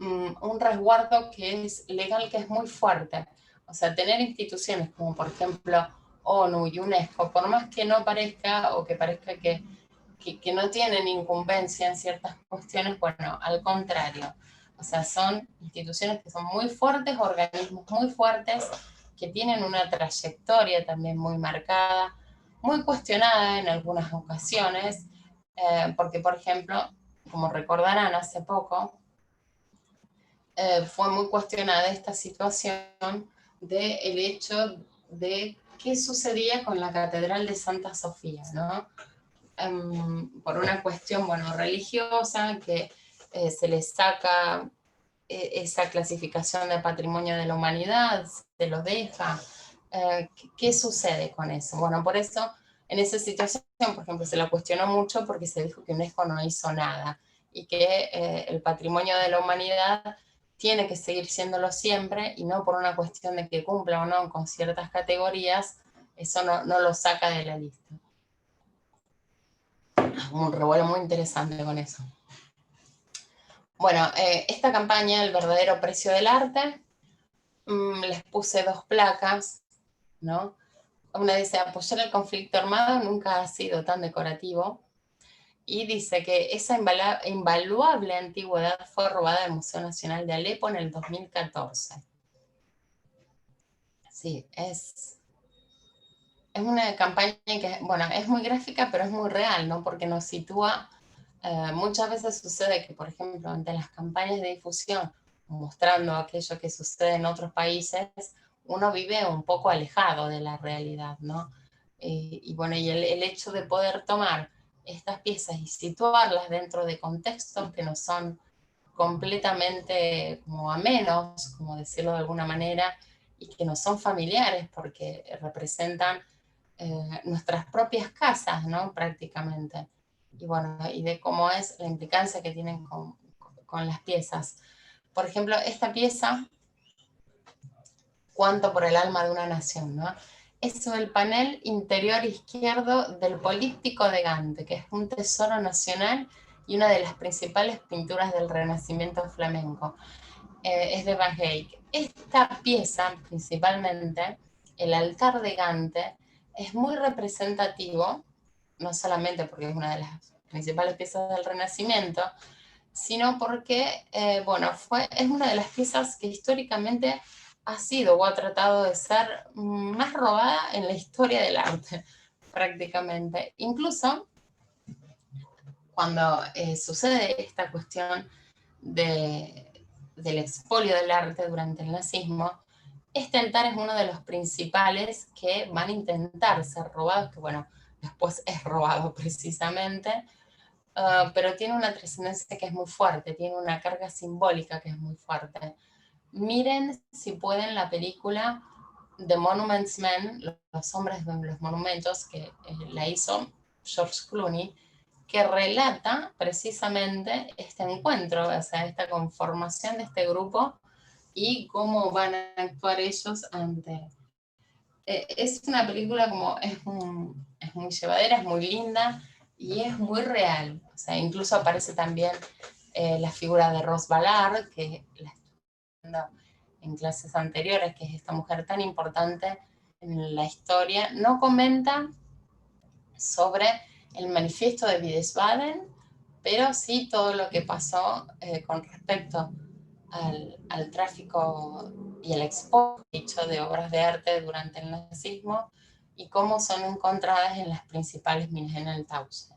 un resguardo que es legal, que es muy fuerte. O sea, tener instituciones como por ejemplo ONU y UNESCO, por más que no parezca o que parezca que no tienen incumbencia en ciertas cuestiones, bueno, al contrario. O sea, son instituciones que son muy fuertes, organismos muy fuertes, que tienen una trayectoria también muy marcada, muy cuestionada en algunas ocasiones, porque, por ejemplo, como recordarán, hace poco fue muy cuestionada esta situación del hecho de qué sucedía con la Catedral de Santa Sofía, ¿no? Por una cuestión, bueno, religiosa, que se les saca esa clasificación de patrimonio de la humanidad, se lo deja. ¿Qué sucede con eso? Bueno, por eso, en esa situación, por ejemplo, se la cuestionó mucho porque se dijo que UNESCO no hizo nada y que el patrimonio de la humanidad tiene que seguir siéndolo siempre, y no por una cuestión de que cumpla o no con ciertas categorías, eso no lo saca de la lista. Un revuelo muy interesante con eso. Bueno, esta campaña, El verdadero precio del arte, les puse 2 placas, ¿no? Una dice: apoyar el conflicto armado nunca ha sido tan decorativo. Y dice que esa invaluable antigüedad fue robada del Museo Nacional de Alepo en el 2014. Sí, es una campaña que, bueno, es muy gráfica, pero es muy real, ¿no? Porque nos sitúa, muchas veces sucede que, por ejemplo, ante las campañas de difusión, mostrando aquello que sucede en otros países, uno vive un poco alejado de la realidad, ¿no? Y bueno, y el hecho de poder tomar estas piezas y situarlas dentro de contextos que no son completamente como amenos, como decirlo de alguna manera, y que no son familiares porque representan nuestras propias casas, ¿no? Prácticamente. Y bueno, y de cómo es la implicancia que tienen con las piezas. Por ejemplo, esta pieza, Cuánto por el alma de una nación, ¿no? Es el panel interior izquierdo del Políptico de Gante, que es un tesoro nacional y una de las principales pinturas del Renacimiento flamenco. Es de Van Eyck. Esta pieza, principalmente, el altar de Gante, es muy representativo, no solamente porque es una de las principales piezas del Renacimiento, sino porque, bueno, es una de las piezas que históricamente ha sido o ha tratado de ser más robada en la historia del arte, prácticamente. Incluso cuando sucede esta cuestión del expolio del arte durante el nazismo, este altar es uno de los principales que van a intentar ser robados, que bueno, después es robado precisamente, pero tiene una trascendencia que es muy fuerte, tiene una carga simbólica que es muy fuerte. Miren si pueden la película The Monuments Men, los hombres de los monumentos, que la hizo George Clooney, que relata precisamente este encuentro, o sea, esta conformación de este grupo y cómo van a actuar ellos ante... es una película como, es muy llevadera, es muy linda y es muy real. O sea, incluso aparece también la figura de Rose Ballard, que la estoy viendo en clases anteriores, que es esta mujer tan importante en la historia. No comenta sobre el manifiesto de Wiesbaden, pero sí todo lo que pasó con respecto al tráfico y el expolio de obras de arte durante el nazismo y cómo son encontradas en las principales minas en el Tauce.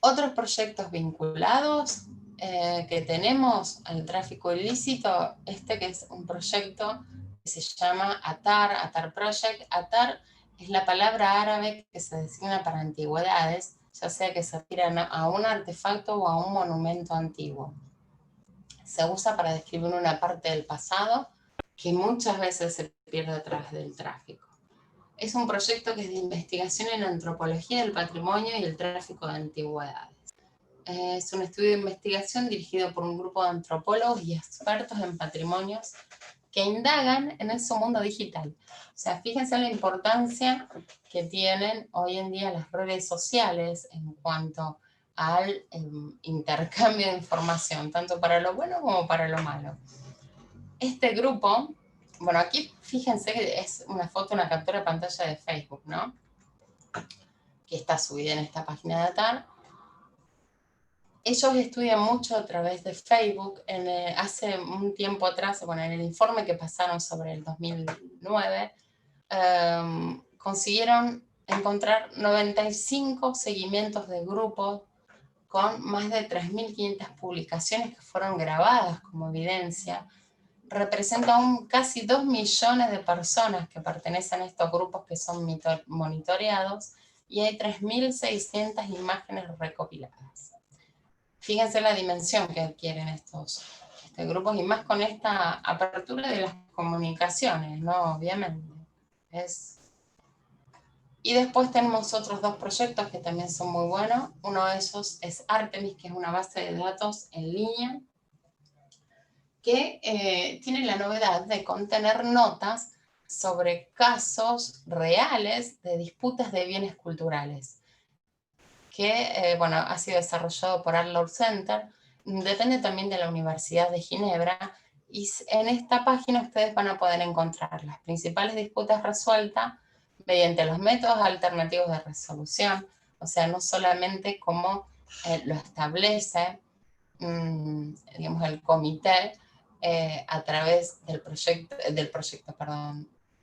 Otros proyectos vinculados que tenemos al tráfico ilícito, que es un proyecto que se llama Atar Project. Atar es la palabra árabe que se designa para antigüedades, ya sea que se refiran a un artefacto o a un monumento antiguo. Se usa para describir una parte del pasado que muchas veces se pierde a través del tráfico. Es un proyecto que es de investigación en antropología del patrimonio y el tráfico de antigüedades. Es un estudio de investigación dirigido por un grupo de antropólogos y expertos en patrimonios que indagan en ese mundo digital. O sea, fíjense la importancia que tienen hoy en día las redes sociales en cuanto al intercambio de información, tanto para lo bueno como para lo malo. Este grupo, bueno, aquí fíjense que es una foto, una captura de pantalla de Facebook, ¿no? Que está subida en esta página de Atar. Ellos estudian mucho a través de Facebook. Hace un tiempo atrás, bueno, en el informe que pasaron sobre el 2009, consiguieron encontrar 95 seguimientos de grupos con más de 3.500 publicaciones que fueron grabadas como evidencia. Representa casi 2 millones de personas que pertenecen a estos grupos que son monitoreados y hay 3.600 imágenes recopiladas. Fíjense la dimensión que adquieren estos grupos y más con esta apertura de las comunicaciones, ¿no? Obviamente. Y después tenemos otros dos proyectos que también son muy buenos. Uno de ellos es Artemis, que es una base de datos en línea que tiene la novedad de contener notas sobre casos reales de disputas de bienes culturales, que bueno, ha sido desarrollado por Art Law Center, depende también de la Universidad de Ginebra, y en esta página ustedes van a poder encontrar las principales disputas resueltas mediante los métodos alternativos de resolución, o sea, no solamente como lo establece, digamos, el comité a través del proyecto,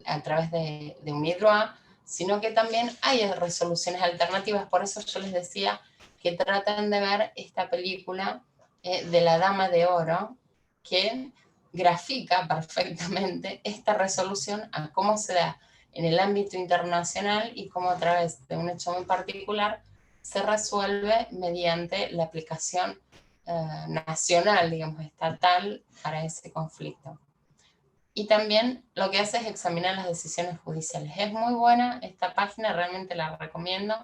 a través de UNIDROIT, sino que también hay resoluciones alternativas. Por eso yo les decía que tratan de ver esta película de La Dama de Oro, que grafica perfectamente esta resolución a cómo se da en el ámbito internacional y cómo a través de un hecho muy particular se resuelve mediante la aplicación nacional, digamos, estatal para ese conflicto. Y también lo que hace es examinar las decisiones judiciales. Es muy buena esta página, realmente la recomiendo.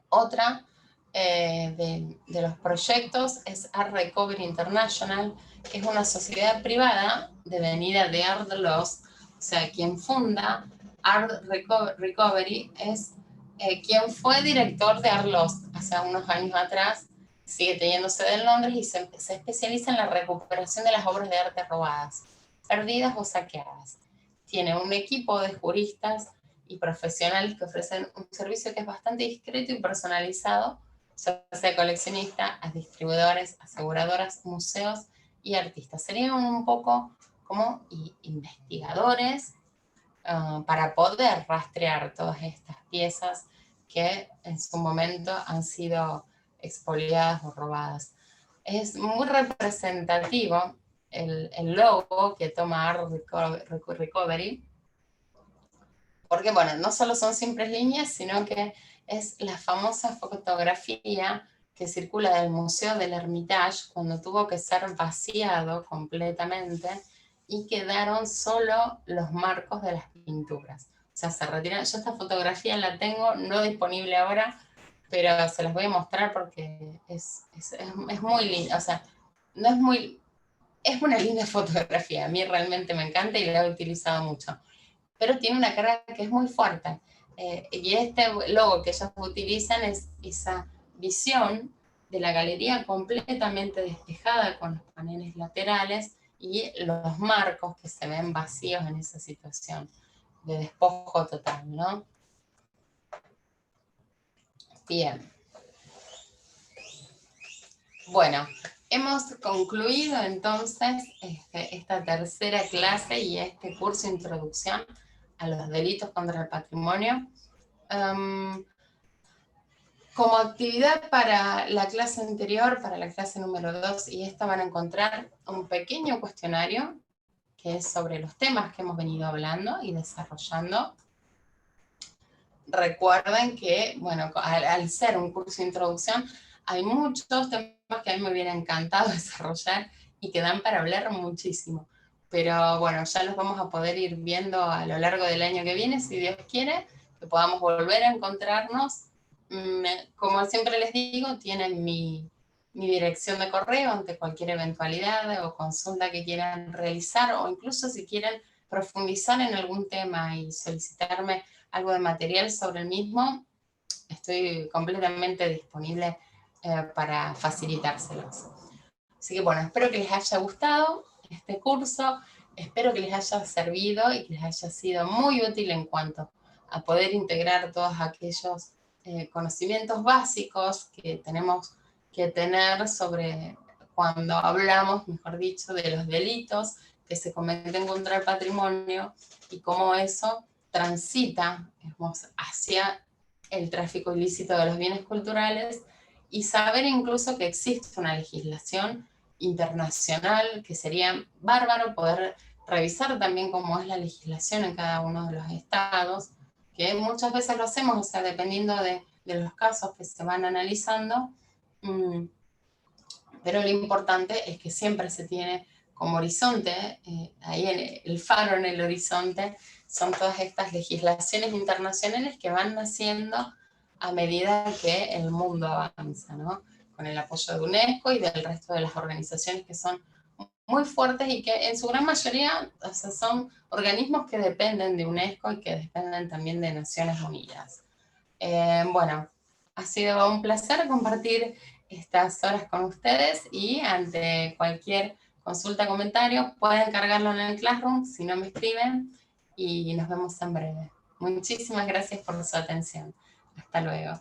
Otra de los proyectos es Art Recovery International, que es una sociedad privada devenida de Art Loss. O sea, quien funda Art Recovery es quien fue director de Arlost hace unos años atrás, sigue teniendo sede en Londres y se especializa en la recuperación de las obras de arte robadas, perdidas o saqueadas. Tiene un equipo de juristas y profesionales que ofrecen un servicio que es bastante discreto y personalizado, ya sea coleccionista, a distribuidores, aseguradoras, museos y artistas. Serían un poco como investigadores para poder rastrear todas estas piezas que en su momento han sido expoliadas o robadas. Es muy representativo el logo que toma Art Recovery, porque bueno, no solo son simples líneas, sino que es la famosa fotografía que circula del Museo del Hermitage cuando tuvo que ser vaciado completamente y quedaron solo los marcos de las pinturas. O sea, se retiran. Yo esta fotografía la tengo, no disponible ahora, pero se las voy a mostrar porque es muy linda. O sea, no es muy... Es una linda fotografía, a mí realmente me encanta y la he utilizado mucho, pero tiene una carga que es muy fuerte. Y este logo que ellos utilizan es esa visión de la galería completamente despejada con los paneles laterales y los marcos que se ven vacíos en esa situación de despojo total, ¿no? Bien. Bueno, hemos concluido entonces esta tercera clase y este curso de introducción a los delitos contra el patrimonio. Como actividad para la clase anterior, para la clase número 2, y esta van a encontrar un pequeño cuestionario que es sobre los temas que hemos venido hablando y desarrollando. Recuerden que, bueno, al ser un curso de introducción, hay muchos temas que a mí me hubiera encantado desarrollar y que dan para hablar muchísimo. Pero bueno, ya los vamos a poder ir viendo a lo largo del año que viene, si Dios quiere, que podamos volver a encontrarnos. Como siempre les digo, tienen mi dirección de correo ante cualquier eventualidad o consulta que quieran realizar, o incluso si quieren profundizar en algún tema y solicitarme algo de material sobre el mismo, estoy completamente disponible para facilitárselos. Así que bueno, espero que les haya gustado este curso, espero que les haya servido y que les haya sido muy útil en cuanto a poder integrar todos aquellos conocimientos básicos que tenemos que tener sobre cuando hablamos, mejor dicho, de los delitos que se cometen contra el patrimonio y cómo eso transita, digamos, hacia el tráfico ilícito de los bienes culturales, y saber incluso que existe una legislación internacional, que sería bárbaro poder revisar también cómo es la legislación en cada uno de los estados, que muchas veces lo hacemos, o sea, dependiendo de los casos que se van analizando, pero lo importante es que siempre se tiene como horizonte, ahí en el faro en el horizonte, son todas estas legislaciones internacionales que van naciendo a medida que el mundo avanza, ¿no? Con el apoyo de UNESCO y del resto de las organizaciones que son muy fuertes y que en su gran mayoría, o sea, son organismos que dependen de UNESCO y que dependen también de Naciones Unidas. Bueno, ha sido un placer compartir estas horas con ustedes y ante cualquier consulta, comentario, pueden cargarlo en el Classroom si no me escriben, y nos vemos en breve. Muchísimas gracias por su atención. Hasta luego.